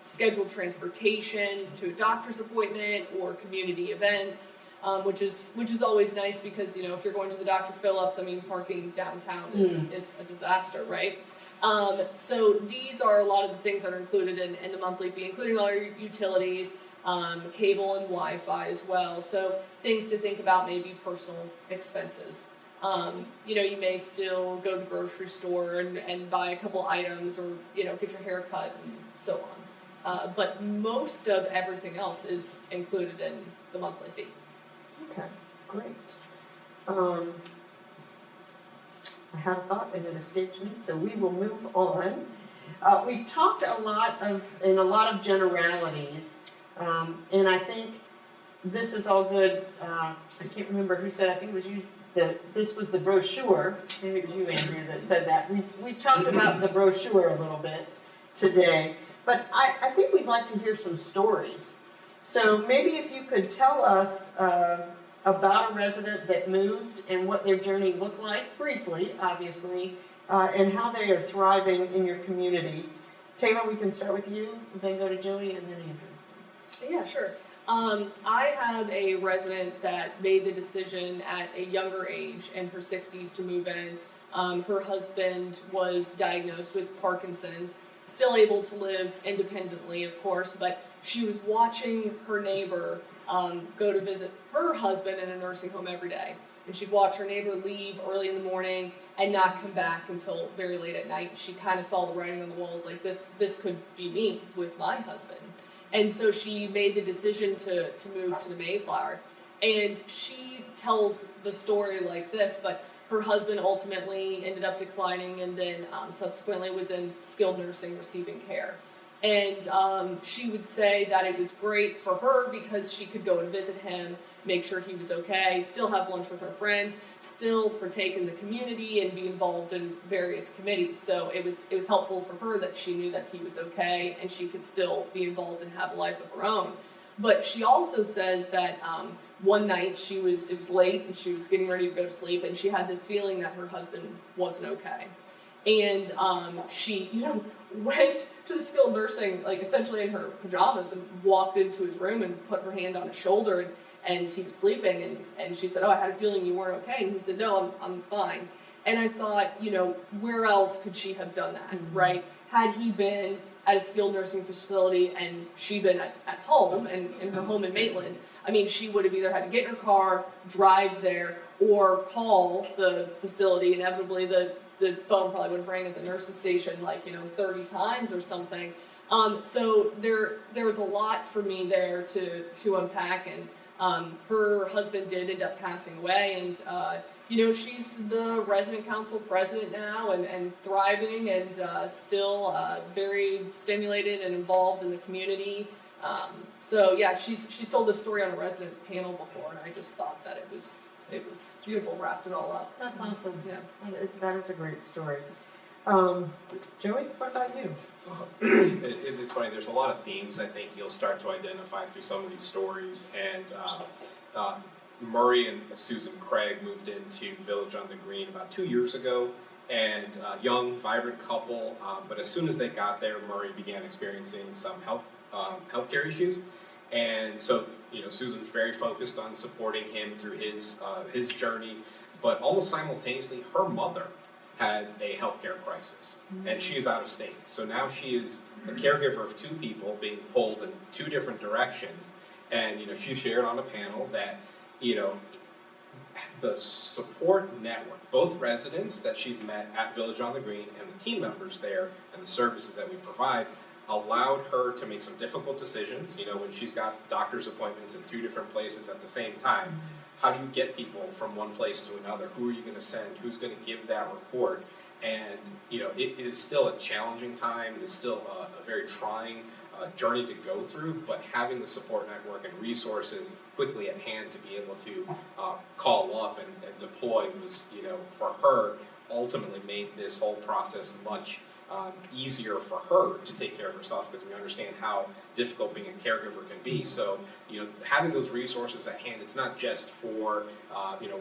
scheduled transportation to a doctor's appointment or community events. Which is always nice because if you're going to the Dr. Phillips, parking downtown is a disaster, right? So these are a lot of the things that are included in the monthly fee, including all your utilities, cable and Wi-Fi as well. So things to think about, maybe personal expenses. You may still go to the grocery store and buy a couple items, or get your hair cut and so on. But most of everything else is included in the monthly fee. Okay, great. I had a thought and it escaped me, so we will move on. We've talked in a lot of generalities, and I think this is all good. I can't remember who said, I think it was you, that this was the brochure. Maybe it was you, Andrea, that said that. We talked about the brochure a little bit today, but I think we'd like to hear some stories. So maybe if you could tell us about a resident that moved and what their journey looked like, briefly, obviously, and how they are thriving in your community. Taylor, we can start with you, then go to Joey, and then Andrew. Yeah, sure. I have a resident that made the decision at a younger age, in her 60s, to move in. Her husband was diagnosed with Parkinson's, still able to live independently, of course, but she was watching her neighbor go to visit her husband in a nursing home every day. And she'd watch her neighbor leave early in the morning and not come back until very late at night. She kind of saw the writing on the walls, like this could be me with my husband. And so she made the decision to move to the Mayflower. And she tells the story like this, but her husband ultimately ended up declining and then subsequently was in skilled nursing receiving care. And she would say that it was great for her because she could go and visit him, make sure he was okay, still have lunch with her friends, still partake in the community and be involved in various committees. So it was helpful for her that she knew that he was okay and she could still be involved and have a life of her own. But she also says that one night it was late and she was getting ready to go to sleep and she had this feeling that her husband wasn't okay. And she, went to the skilled nursing, like essentially in her pajamas, and walked into his room and put her hand on his shoulder, and he was sleeping, and she said, "Oh, I had a feeling you weren't okay." And he said, "No, I'm fine." And I thought, where else could she have done that, right? Had he been at a skilled nursing facility and she been at home, and in her home in Maitland, I mean, she would have either had to get in her car, drive there, or call the facility. Inevitably, the phone probably would have rang at the nurse's station 30 times or something. So there was a lot for me there to unpack, and her husband did end up passing away, and she's the resident council president now and thriving and still very stimulated and involved in the community. So yeah, she's told this story on a resident panel before, and I just thought that it was beautiful, wrapped it all up. That's awesome. Yeah. That is a great story. Joey, what about you? It's funny, there's a lot of themes I think you'll start to identify through some of these stories, and Murray and Susan Craig moved into Village on the Green about 2 years ago, and young, vibrant couple, but as soon as they got there, Murray began experiencing some healthcare issues, and so Susan was very focused on supporting him through his journey, but almost simultaneously, her mother had a healthcare crisis, and she is out of state. So now she is a caregiver of two people being pulled in two different directions, and she shared on a panel that the support network, both residents that she's met at Village on the Green and the team members there and the services that we provide, allowed her to make some difficult decisions. When she's got doctor's appointments in two different places at the same time, how do you get people from one place to another? Who are you going to send? Who's going to give that report? And it is still a challenging time. It is still a very trying journey to go through, but having the support network and resources quickly at hand to be able to call up and deploy was, for her, ultimately made this whole process much easier for her to take care of herself, because we understand how difficult being a caregiver can be. So, having those resources at hand, it's not just for,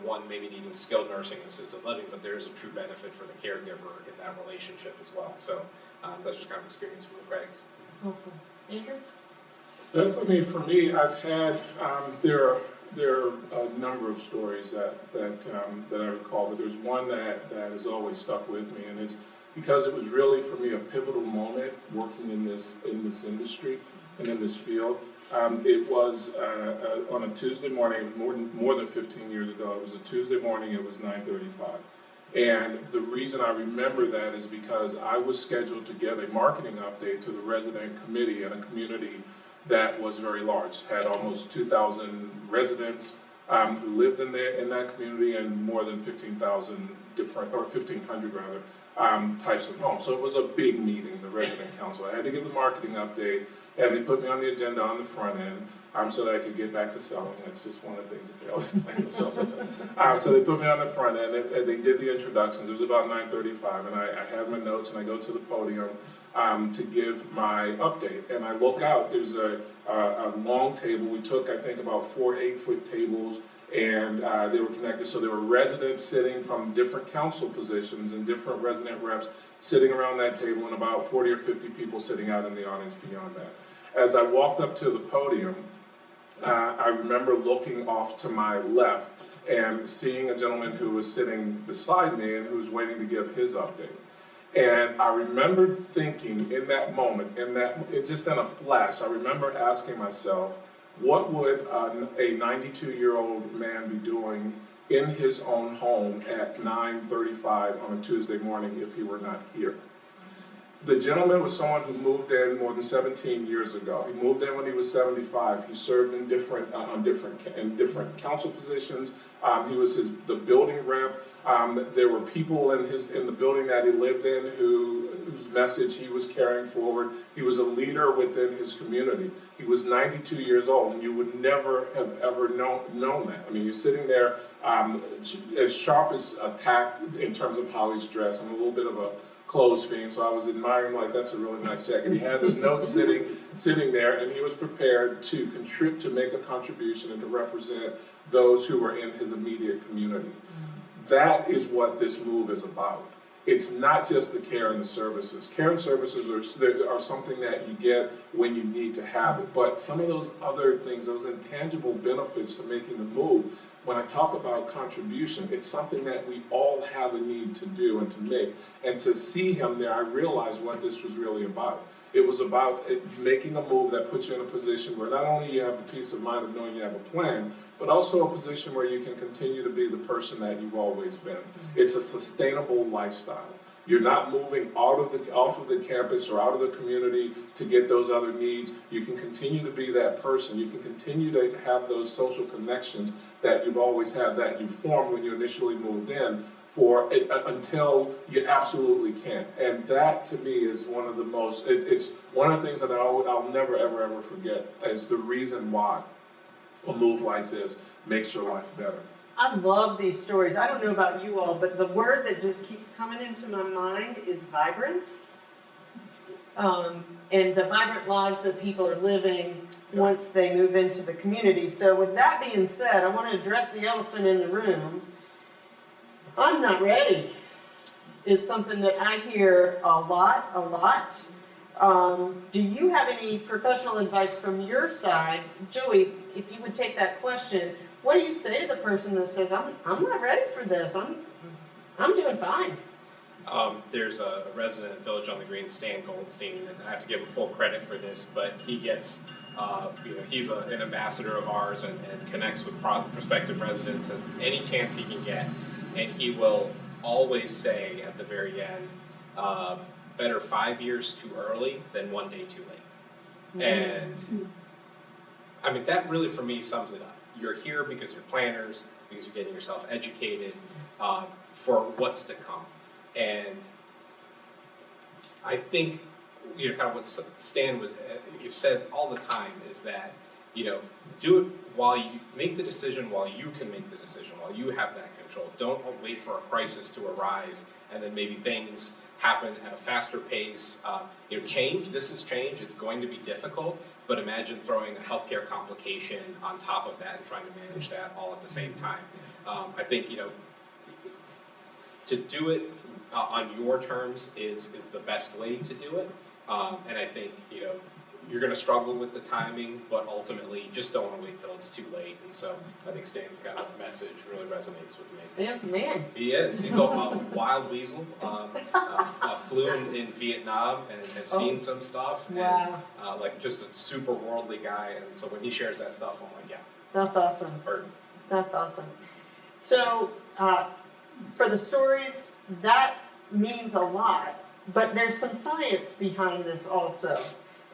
one maybe needing skilled nursing and assisted living, but there is a true benefit for the caregiver in that relationship as well. So, that's just kind of experience from the Craigs. Awesome. Andrew? For me, I've had, there are a number of stories that I recall, but there's one that has always stuck with me, and it's because it was really, for me, a pivotal moment working in this industry and in this field. It was on a Tuesday morning, more than 15 years ago. It was a Tuesday morning, it was 9:35. And the reason I remember that is because I was scheduled to give a marketing update to the resident committee in a community that was very large, had almost 2,000 residents who lived in that community, and more than 1,500 rather, types of homes. So it was a big meeting, the resident council. I had to give the marketing update, and they put me on the agenda on the front end, so that I could get back to selling. That's just one of the things that they always say. So they put me on the front end, and they did the introductions. It was about 9:35, and I had my notes, and I go to the podium to give my update. And I look out, there's a long table. We took, I think, about 4 8-foot tables, and they were connected. So there were residents sitting from different council positions and different resident reps sitting around that table, and about 40 or 50 people sitting out in the audience beyond that. As I walked up to the podium, I remember looking off to my left and seeing a gentleman who was sitting beside me and who was waiting to give his update. And I remember thinking in that moment, just in a flash, I remember asking myself, what would a 92-year-old man be doing in his own home at 9:35 on a Tuesday morning if he were not here? The gentleman was someone who moved in more than 17 years ago. He moved in when he was 75. He served in different council positions. He was the building rep. There were people in the building that he lived in whose message he was carrying forward. He was a leader within his community. He was 92 years old, and you would never have ever known that. I mean, he's sitting there as sharp as a tack in terms of how he's dressed. I'm a little bit of a clothes fiend, so I was admiring, like, that's a really nice jacket. He had his notes sitting there, and he was prepared to contribute, to make a contribution and to represent those who were in his immediate community. That is what this move is about. It's not just the care and the services. Care and services are something that you get when you need to have it, but some of those other things, those intangible benefits to making the move, when I talk about contribution, it's something that we all have a need to do and to make. And to see him there, I realized what this was really about. It was about making a move that puts you in a position where not only you have the peace of mind of knowing you have a plan, but also a position where you can continue to be the person that you've always been. It's a sustainable lifestyle. You're not moving off of the campus or out of the community to get those other needs. You can continue to be that person. You can continue to have those social connections that you've always had, that you formed when you initially moved in, until you absolutely can't. And that, to me, is one of the most, it's one of the things that I'll never, ever, ever forget, is the reason why a move like this makes your life better. I love these stories. I don't know about you all, but the word that just keeps coming into my mind is vibrance. And the vibrant lives that people are living once they move into the community. So with that being said, I want to address the elephant in the room. I'm not ready. It's something that I hear a lot. Do you have any professional advice from your side? Joey, if you would take that question, what do you say to the person that says, I'm not ready for this, I'm doing fine? There's a resident in Village on the Green, Stan Goldstein, and I have to give him full credit for this, but he gets, he's an ambassador of ours and connects with prospective residents as any chance he can get, and he will always say at the very end, better 5 years too early than 1 day too late. And I mean, that really for me sums it up. You're here because you're planners, because you're getting yourself educated for what's to come. And I think, kind of what Stan says all the time is that, do it while you make the decision, while you can make the decision, while you have that control. Don't wait for a crisis to arise and then maybe things happen at a faster pace. Change, this is change, it's going to be difficult, but imagine throwing a healthcare complication on top of that and trying to manage that all at the same time. I think, to do it on your terms is the best way to do it. And I think, you're going to struggle with the timing, but ultimately you just don't want to wait till it's too late. And so I think Stan's got a message really resonates with me. Stan's a man. He is. He's a wild weasel. Flew in Vietnam and has seen some stuff. Wow. And just a super worldly guy. And so when he shares that stuff, I'm like, yeah. That's awesome. Or, That's awesome. So for the stories, that means a lot, but there's some science behind this also,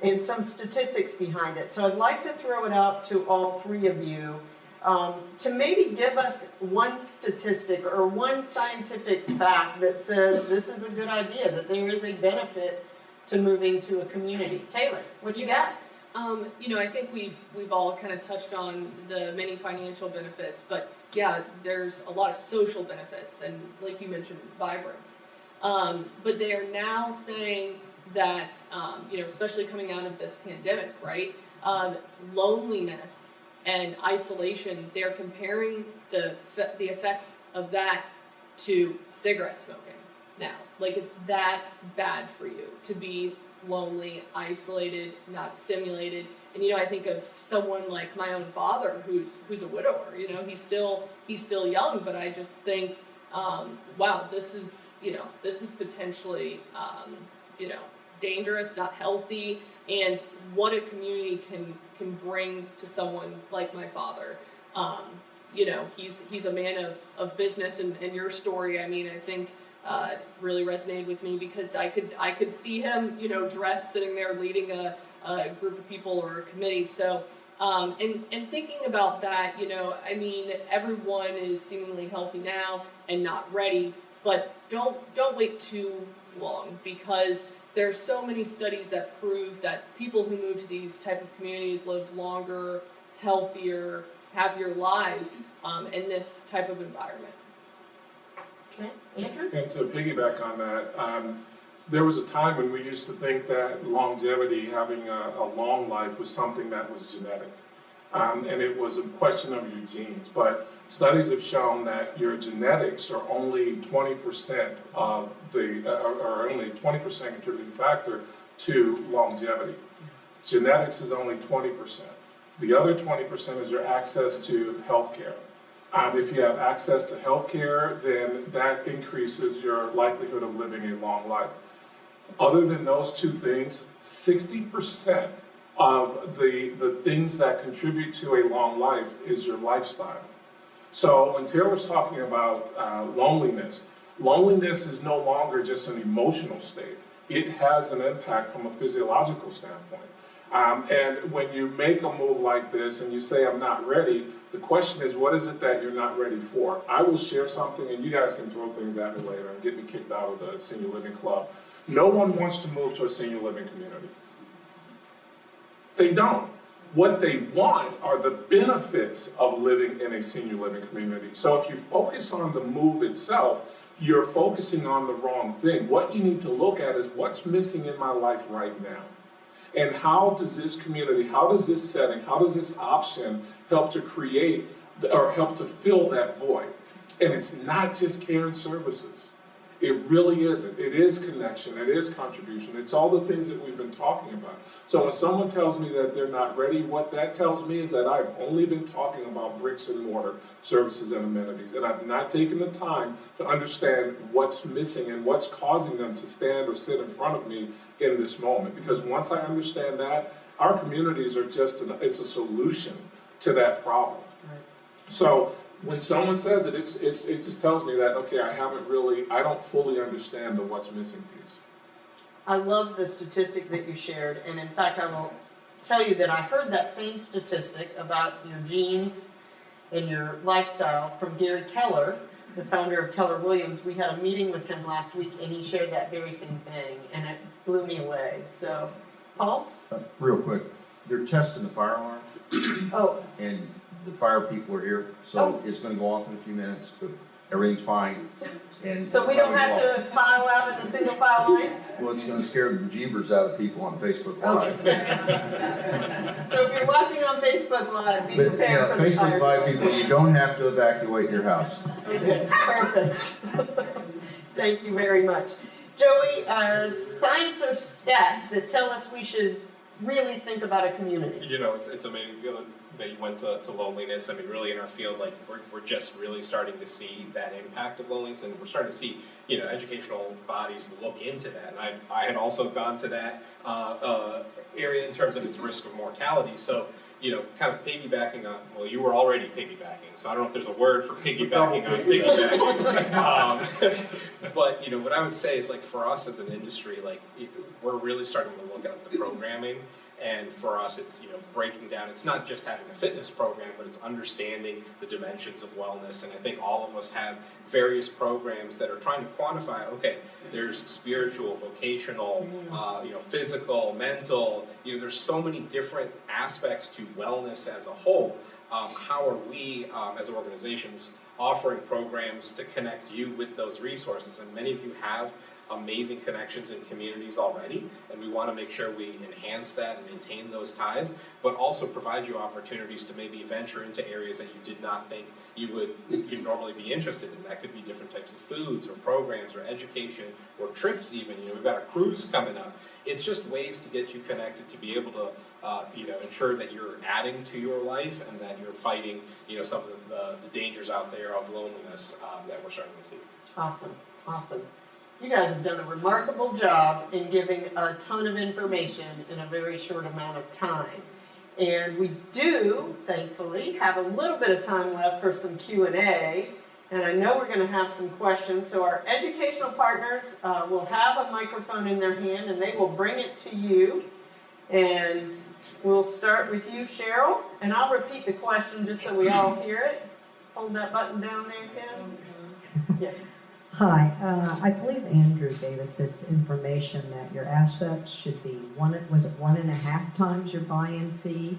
and some statistics behind it. So I'd like to throw it out to all three of you to maybe give us one statistic or one scientific fact that says this is a good idea, that there is a benefit to moving to a community. Taylor, what you got? I think we've all kind of touched on the many financial benefits, but yeah, there's a lot of social benefits, and like you mentioned, vibrance. But they are now saying that, especially coming out of this pandemic, right? Loneliness and isolation, they're comparing the effects of that to cigarette smoking now. Like, it's that bad for you to be lonely, isolated, not stimulated. And you know, I think of someone like my own father, who's a widower. You know, he's still young, but I just think, wow, this is potentially dangerous, not healthy, and what a community can bring to someone like my father. He's a man of business, and your story, I mean, I think really resonated with me because I could see him, dressed, sitting there leading a group of people or a committee. So, and thinking about that, I mean, everyone is seemingly healthy now and not ready, but don't wait too long, because there's so many studies that prove that people who move to these type of communities live longer, healthier, happier lives in this type of environment. Okay, Andrew? And to piggyback on that, there was a time when we used to think that longevity, having a long life, was something that was genetic. And it was a question of your genes. But studies have shown that your genetics are only 20% of or only 20% contributing factor to longevity. Genetics is only 20%. The other 20% is your access to healthcare. If you have access to healthcare, then that increases your likelihood of living a long life. Other than those two things, 60% of the things that contribute to a long life is your lifestyle. So when Taylor's talking about loneliness is no longer just an emotional state. It has an impact from a physiological standpoint. And when you make a move like this and you say, I'm not ready, the question is, what is it that you're not ready for? I will share something, and you guys can throw things at me later and get me kicked out of the senior living club. No one wants to move to a senior living community. They don't. What they want are the benefits of living in a senior living community. So if you focus on the move itself, you're focusing on the wrong thing. What you need to look at is what's missing in my life right now. And how does this community, how does this setting, how does this option help to create or help to fill that void? And it's not just care and services. It really isn't. It is connection, it is contribution, it's all the things that we've been talking about. So when someone tells me that they're not ready, what that tells me is that I've only been talking about bricks and mortar services and amenities, and I've not taken the time to understand what's missing and what's causing them to stand or sit in front of me in this moment. Because once I understand that, our communities are it's a solution to that problem. Right. So when someone says it, it just tells me that, okay, I don't fully understand the what's missing piece. I love the statistic that you shared, and in fact, I will tell you that I heard that same statistic about your genes and your lifestyle from Gary Keller, the founder of Keller Williams. We had a meeting with him last week, and he shared that very same thing, and it blew me away. So, Paul? Real quick, they're testing the fire alarm, Oh, and the fire people are here, so it's gonna go off in a few minutes, but everything's fine. And so we don't have to file out in a single file line? Well, it's gonna scare the jeebers out of people on Facebook Live. Okay. So if you're watching on Facebook Live, be But, prepared for the Facebook fire. Live people, you don't have to evacuate your house. Okay, perfect. Thank you very much. Joey, science or stats that tell us we should really think about a community? It's amazing that you went to loneliness. I mean, really in our field, like we're just really starting to see that impact of loneliness, and we're starting to see, educational bodies look into that. And I had also gone to that area in terms of its risk of mortality. So, kind of piggybacking on, well, you were already piggybacking, so I don't know if there's a word for piggybacking on piggybacking. But, what I would say is, like, for us as an industry, like, we're really starting to look at the programming. And for us, it's, breaking down, it's not just having a fitness program, but it's understanding the dimensions of wellness. And I think all of us have various programs that are trying to quantify, okay, there's spiritual, vocational, physical, mental, there's so many different aspects to wellness as a whole. How are we, as organizations, offering programs to connect you with those resources? And many of you have amazing connections in communities already, and we want to make sure we enhance that and maintain those ties, but also provide you opportunities to maybe venture into areas that you did not think you'd normally be interested in. That could be different types of foods or programs or education or trips even. We've got a cruise coming up. It's just ways to get you connected to be able to ensure that you're adding to your life and that you're fighting some of the dangers out there of loneliness that we're starting to see. Awesome, awesome. You guys have done a remarkable job in giving a ton of information in a very short amount of time. And we do, thankfully, have a little bit of time left for some Q&A. And I know we're going to have some questions. So our educational partners will have a microphone in their hand and they will bring it to you. And we'll start with you, Cheryl. And I'll repeat the question just so we all hear it. Hold that button down there, Kim. Yeah. Hi, I believe Andrew gave us this information that your assets should be 1.5 times your buy-in fee?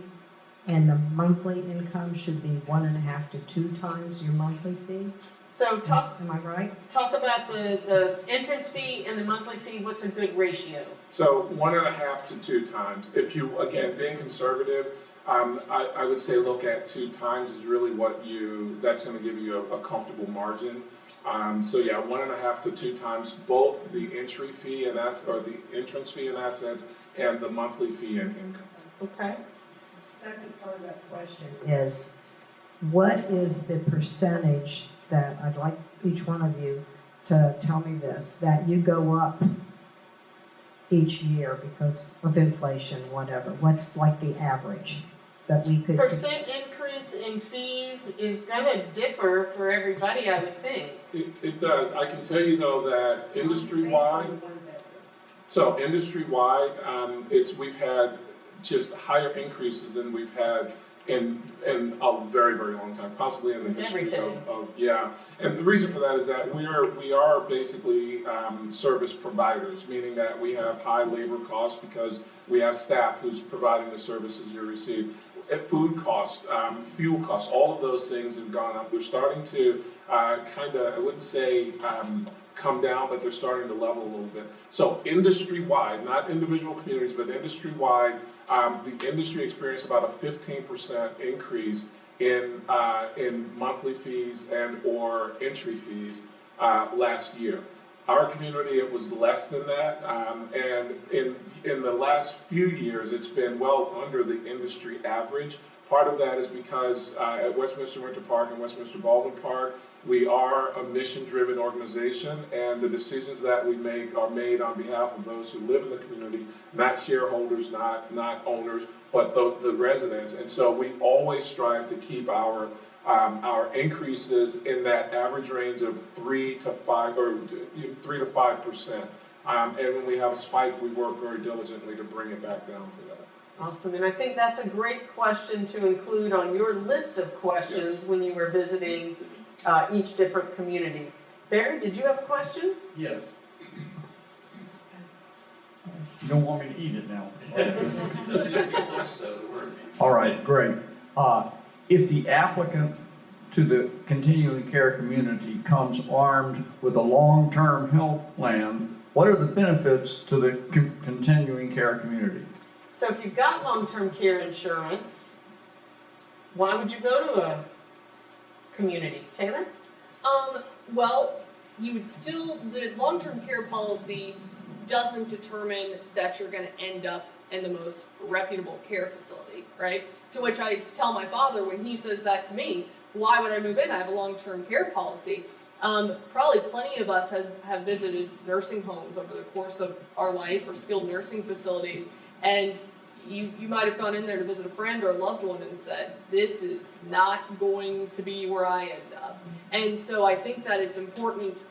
And the monthly income should be 1.5 to 2 times your monthly fee? So Am I right? talk about the entrance fee and the monthly fee. What's a good ratio? So 1.5 to 2 times. If you, again, being conservative, I would say look at 2 times is really that's going to give you a comfortable margin. So yeah, 1.5 to 2 times both the entry fee and the entrance fee and assets and the monthly fee and income. Okay. The second part of that question is, what is the percentage that, I'd like each one of you to tell me this, that you go up each year because of inflation, whatever? What's like the average that we could? Percent increase in fees is gonna differ for everybody, I would think. It does. I can tell you though that industry-wide, we've had just higher increases than we've had in a very, very long time, possibly in the history of yeah. And the reason for that is that we are basically service providers, meaning that we have high labor costs because we have staff who's providing the services you receive. Food costs, fuel costs, all of those things have gone up. They're starting to I wouldn't say come down, but they're starting to level a little bit. So industry-wide, not individual communities, but industry-wide, the industry experienced about a 15% increase in monthly fees and or entry fees last year. Our community, it was less than that, and in the last few years, it's been well under the industry average. Part of that is because at Westminster Winter Park and Westminster Baldwin Park, we are a mission-driven organization, and the decisions that we make are made on behalf of those who live in the community, not shareholders, not owners, but the residents. And so we always strive to keep our increases in that average range of 3 to 5%. And when we have a spike, we work very diligently to bring it back down to that. Awesome, and I think that's a great question to include on your list of questions when you were visiting each different community. Barry, did you have a question? Yes. You don't want me to eat it now? All right, great. If the applicant to the continuing care community comes armed with a long-term health plan, what are the benefits to the continuing care community? So if you've got long-term care insurance, why would you go to a community? Taylor? Well, you would still, the long-term care policy doesn't determine that you're gonna end up in the most reputable care facility, right? To which I tell my father when he says that to me, why would I move in? I have a long-term care policy. Probably plenty of us have visited nursing homes over the course of our life or skilled nursing facilities, and you might have gone in there to visit a friend or a loved one and said, this is not going to be where I end up. And so I think that it's important,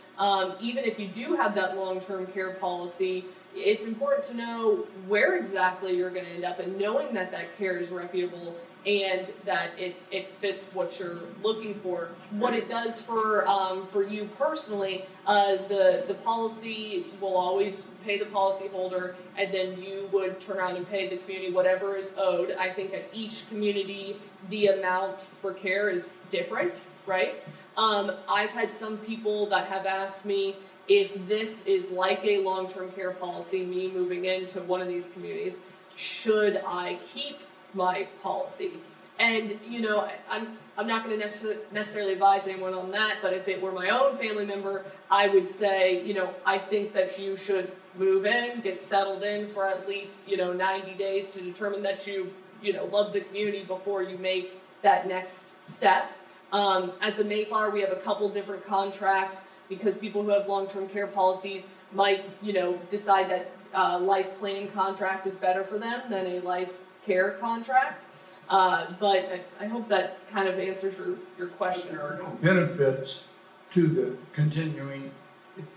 even if you do have that long-term care policy, it's important to know where exactly you're going to end up, and knowing that that care is reputable and that it fits what you're looking for. What it does for you personally, the policy will always pay the policyholder, and then you would turn around and pay the community whatever is owed. I think at each community the amount for care is different, right? I've had some people that have asked me, if this is like a long-term care policy, me moving into one of these communities, should I keep my policy? And, you know, I'm not gonna necessarily advise anyone on that, but if it were my own family member, I would say, you know, I think that you should move in, get settled in for at least, you know, 90 days to determine that you know, love the community before you make that next step. At the Mayflower, we have a couple different contracts because people who have long-term care policies might, you know, decide that life planning contract is better for them than a life care contract. But I hope that kind of answers your question. There are no benefits to the continuing.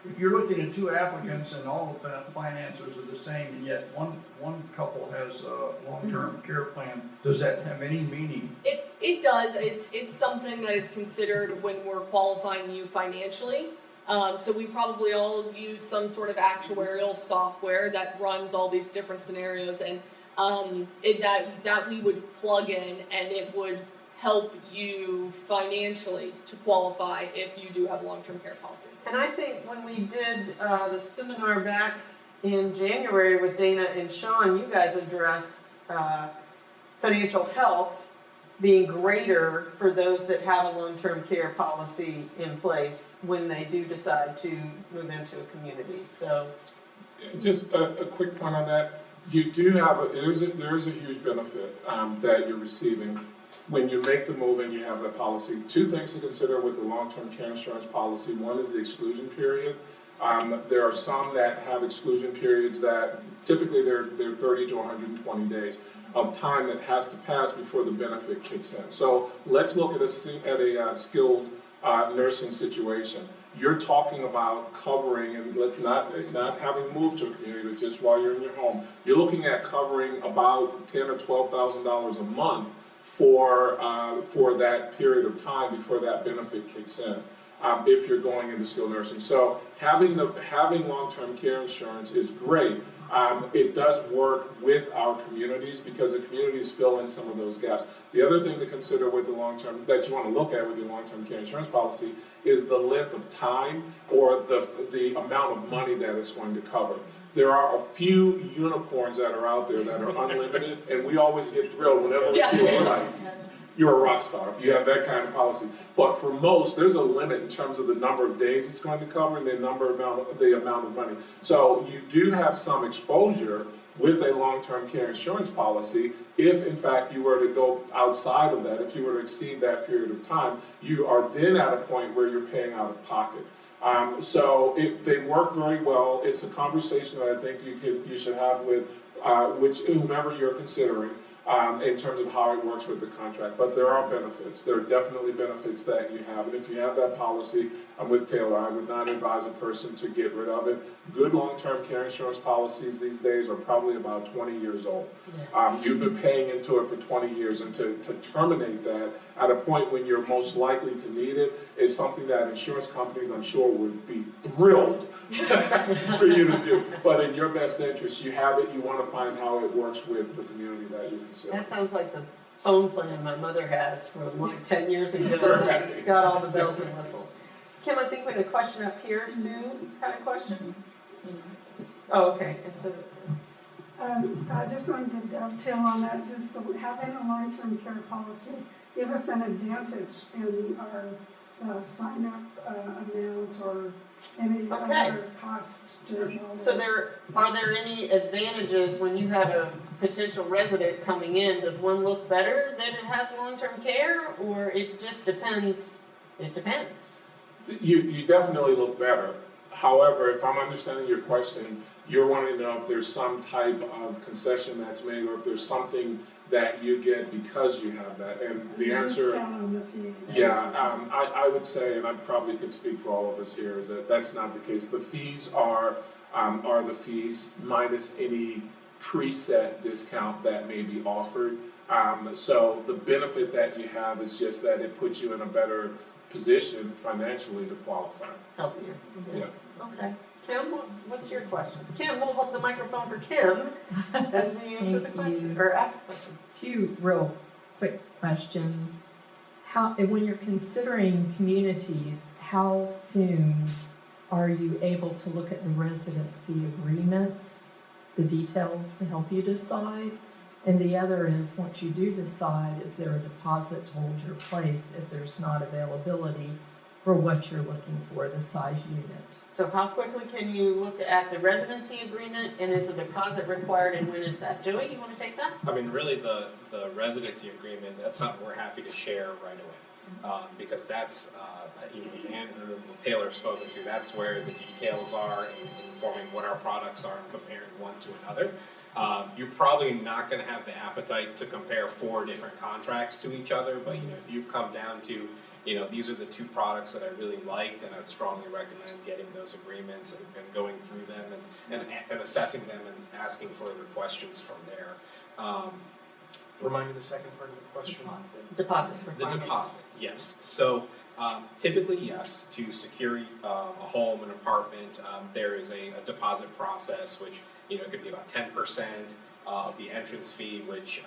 If you're looking at two applicants and all the finances are the same, and yet one couple has a long-term care plan, does that have any meaning? It does. It's something that is considered when we're qualifying you financially. So we probably all use some sort of actuarial software that runs all these different scenarios, and that we would plug in, and it would help you financially to qualify if you do have a long-term care policy. And I think when we did the seminar back in January with Dana and Sean, you guys addressed financial health being greater for those that have a long-term care policy in place when they do decide to move into a community. So, Just a quick point on that. You do have, there is a huge benefit that you're receiving when you make the move and you have that policy. Two things to consider with the long-term care insurance policy. One is the exclusion period. There are some that have exclusion periods that typically they're 30 to 120 days of time that has to pass before the benefit kicks in. So let's look at a skilled nursing situation. You're talking about covering, and not having moved to a community, but just while you're in your home, you're looking at covering about $10,000 or $12,000 a month for that period of time before that benefit kicks in. If you're going into skilled nursing, so having long-term care insurance is great. It does work with our communities because the communities fill in some of those gaps. The other thing to consider with the long-term, that you want to look at with your long-term care insurance policy, is the length of time or the amount of money that it's going to cover. There are a few unicorns that are out there that are unlimited, and we always get thrilled whenever we see one. Like, you're a rock star if you have that kind of policy. But for most, there's a limit in terms of the number of days it's going to cover and the amount of money. So you do have some exposure with a long-term care insurance policy. If in fact you were to go outside of that, if you were to exceed that period of time, you are then at a point where you're paying out of pocket. So they work very well. It's a conversation that I think you should have with whomever you're considering. In terms of how it works with the contract, but there are benefits. There are definitely benefits that you have, and if you have that policy, I'm with Taylor, I would not advise a person to get rid of it. Good long-term care insurance policies these days are probably about 20 years old. You've been paying into it for 20 years, and to terminate that at a point when you're most likely to need it is something that insurance companies, I'm sure, would be thrilled for you to do. But in your best interest, you have it, you want to find how it works with the community that you consider. that sounds like the phone plan my mother has from like 10 years ago. It's got all the bells and whistles. Kim, I think we had a question up here. Sue, had a question? Oh, okay. And so I just wanted to dovetail on that. Does having a long-term care policy give us an advantage in our sign-up amount or any other cost? So are there any advantages when you have a potential resident coming in? Does one look better that it has long-term care, or it just depends? It depends. You definitely look better. However, if I'm understanding your question, you're wanting to know if there's some type of concession that's made, or if there's something that you get because you have that. And the answer, I would say, and I probably could speak for all of us here, is that that's not the case. The fees are the fees minus any preset discount that may be offered. So the benefit that you have is just that it puts you in a better position financially to qualify. Healthier. Yeah. Okay. Kim, what's your question? Kim, we'll hold the microphone for Kim as we answer the question, or ask the question. Two real quick questions. When you're considering communities, how soon are you able to look at the residency agreements, the details to help you decide? And the other is, once you do decide, is there a deposit to hold your place if there's not availability for what you're looking for, the size unit? So how quickly can you look at the residency agreement, and is a deposit required, and when is that? Joey, you want to take that? I mean, really, the residency agreement, that's something we're happy to share right away. Because that's, even as Andrew and Taylor have spoken to, that's where the details are in informing what our products are and comparing one to another. You're probably not gonna have the appetite to compare 4 different contracts to each other, but if you've come down to, these are the 2 products that I really like, then I would strongly recommend getting those agreements and going through them and assessing them and asking further questions from there. Remind me the second part of the question. Deposit The requirements. deposit, yes. So typically, yes, to secure a home, an apartment, there is a deposit process, which it could be about 10% of the entrance fee, which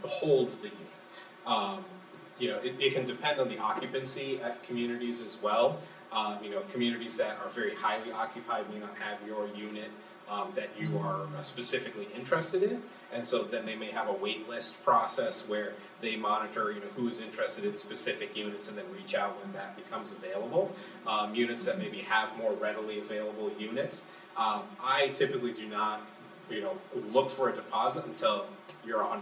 holds the unit. It can depend on the occupancy at communities as well. Communities that are very highly occupied may not have your unit that you are specifically interested in, and so then they may have a wait list process where they monitor who is interested in specific units and then reach out when that becomes available. Units that maybe have more readily available units, I typically do not look for a deposit until you're 100%.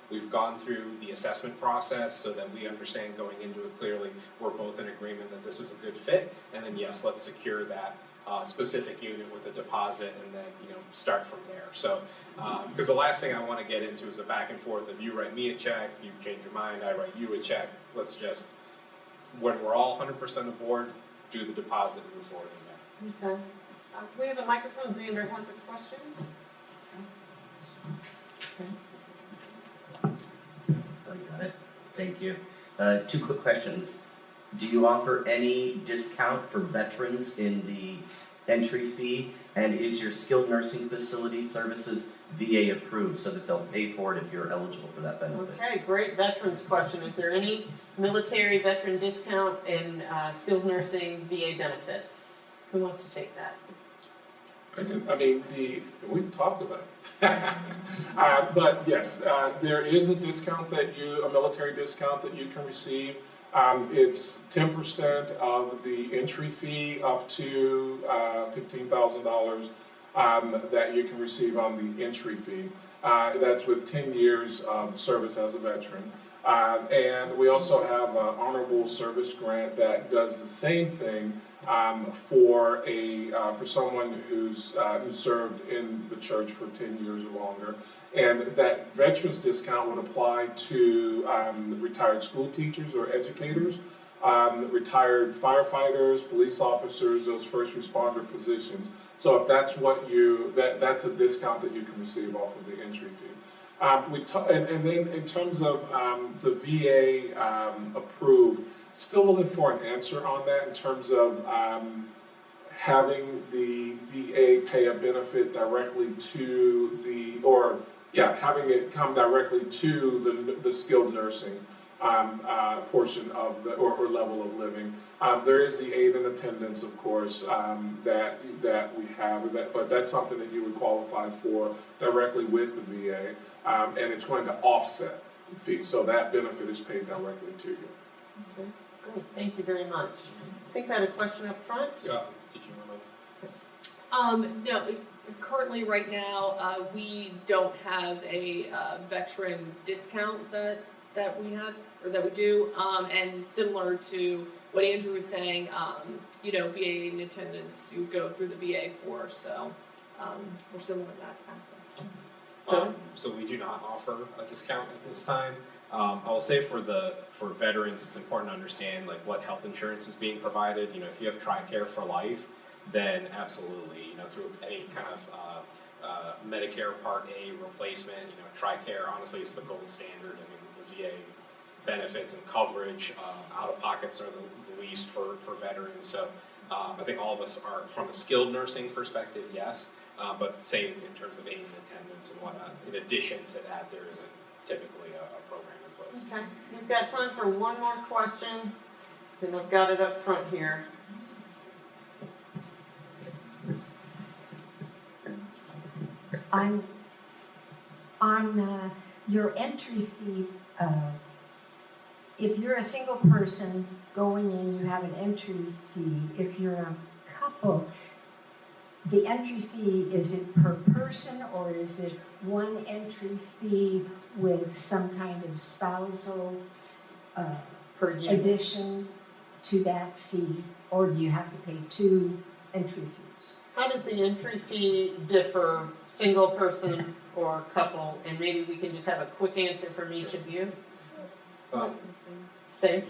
We've gone through the assessment process so that we understand going into it clearly, we're both in agreement that this is a good fit, and then yes, let's secure that specific unit with a deposit and then start from there. So because the last thing I want to get into is a back and forth of you write me a check, you change your mind, I write you a check. Let's just, when we're all 100% aboard, do the deposit and move forward from there. Okay. Can we have a microphone? Xander has a question. Got it. Thank you. 2 quick questions. Do you offer any discount for veterans in the entry fee? And is your skilled nursing facility services VA approved so that they'll pay for it if you're eligible for that benefit? Okay, great veterans question. Is there any military veteran discount in skilled nursing VA benefits? Who wants to take that? I mean, we've talked about it. But yes, there is a discount a military discount that you can receive. It's 10% of the entry fee up to $15,000 that you can receive on the entry fee. That's with 10 years of service as a veteran. And we also have an honorable service grant that does the same thing for someone who's served in the church for 10 years or longer. And that veterans discount would apply to retired school teachers or educators, retired firefighters, police officers, those first responder positions. So if that's that's a discount that you can receive off of the entry fee. And then in terms of the VA approved, still looking for an answer on that in terms of having the VA pay a benefit directly to having it come directly to the skilled nursing portion of or level of living. There is the aid and attendance, of course, that we have, but that's something that you would qualify for directly with the VA, and it's going to offset the fee, so that benefit is paid directly to you. Okay, great. Thank you very much. I think I had a question up front. Yeah. Did you want to? No, currently right now, we don't have a veteran discount that we have, or that we do, and similar to what Andrew was saying, VA in attendance, you go through the VA for, so we're similar in that aspect. So we do not offer a discount at this time. I will say for veterans, it's important to understand what health insurance is being provided. If you have TRICARE for life, then absolutely, through any kind of Medicare Part A replacement, TRICARE honestly is the gold standard. I mean, the VA benefits and coverage, out-of-pockets are the least for veterans. So I think all of us are, from a skilled nursing perspective, yes, but same in terms of aid and attendance and whatnot. In addition to that, there isn't typically a program in place. Okay, we've got time for one more question, and I've got it up front here. on your entry fee, if you're a single person going in, you have an entry fee. If you're a couple, the entry fee, is it per person or is it one entry fee with some kind of spousal Per unit. addition to that fee? Or do you have to pay 2 entry fees? How does the entry fee differ, single person or couple? And maybe we can just have a quick answer from each of you. Same?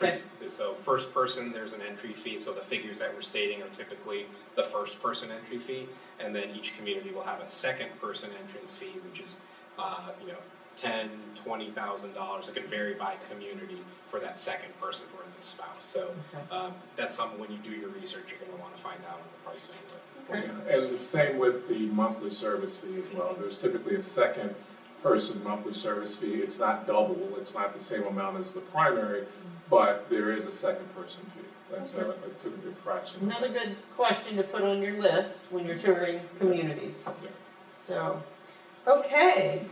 Okay. So first person, there's an entry fee, so the figures that we're stating are typically the first person entry fee, and then each community will have a second person entrance fee, which is, $10,000, $20,000. It can vary by community for that second person for a spouse. So that's something when you do your research, you're going to want to find out the pricing. Okay. And the same with the monthly service fee as well. There's typically a second person monthly service fee. It's not double, it's not the same amount as the primary, but there is a second person fee. That's a typical fraction. Another good question to put on your list when you're touring communities. Yeah. So, okay.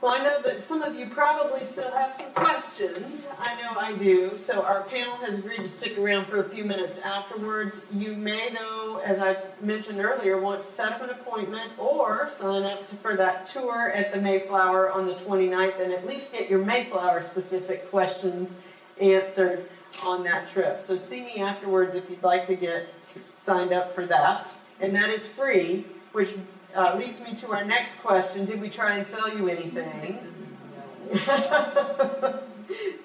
Well, I know that some of you probably still have some questions. I know I do. So our panel has agreed to stick around for a few minutes afterwards. You may, though, as I mentioned earlier, want to set up an appointment or sign up for that tour at the Mayflower on the 29th and at least get your Mayflower-specific questions answered on that trip. So see me afterwards if you'd like to get signed up for that. And that is free, which leads me to our next question. Did we try and sell you anything?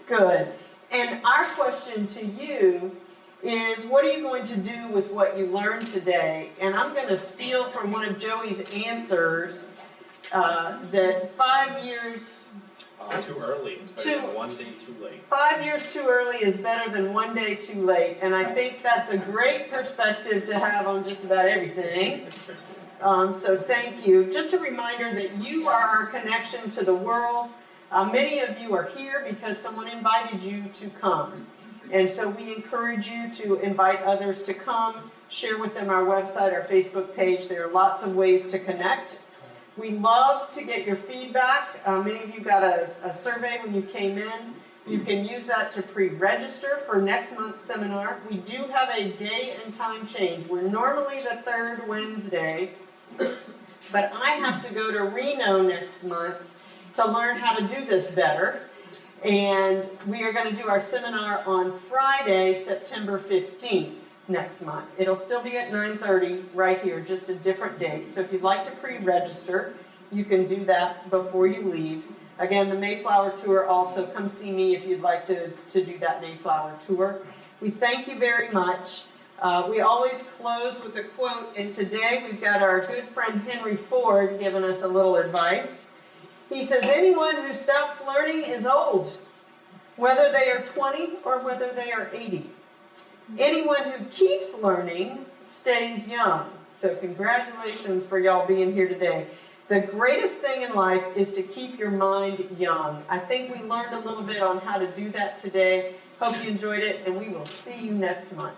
Good. And our question to you is, what are you going to do with what you learned today? And I'm going to steal from one of Joey's answers that 5 years... Too early is better than 1 day too late. 5 years too early is better than 1 day too late. And I think that's a great perspective to have on just about everything. So thank you. Just a reminder that you are our connection to the world. Many of you are here because someone invited you to come. And so we encourage you to invite others to come, share with them our website, our Facebook page. There are lots of ways to connect. We love to get your feedback. Many of you got a survey when you came in. You can use that to pre-register for next month's seminar. We do have a day and time change. We're normally the 3rd Wednesday, but I have to go to Reno next month to learn how to do this better. And we are going to do our seminar on Friday, September 15th next month. It'll still be at 9:30 right here, just a different date. So if you'd like to pre-register, you can do that before you leave. Again, the Mayflower Tour also, come see me if you'd like to do that Mayflower Tour. We thank you very much. We always close with a quote, and today we've got our good friend Henry Ford giving us a little advice. He says, anyone who stops learning is old, whether they are 20 or whether they are 80. Anyone who keeps learning stays young. So congratulations for y'all being here today. The greatest thing in life is to keep your mind young. I think we learned a little bit on how to do that today. Hope you enjoyed it, and we will see you next month.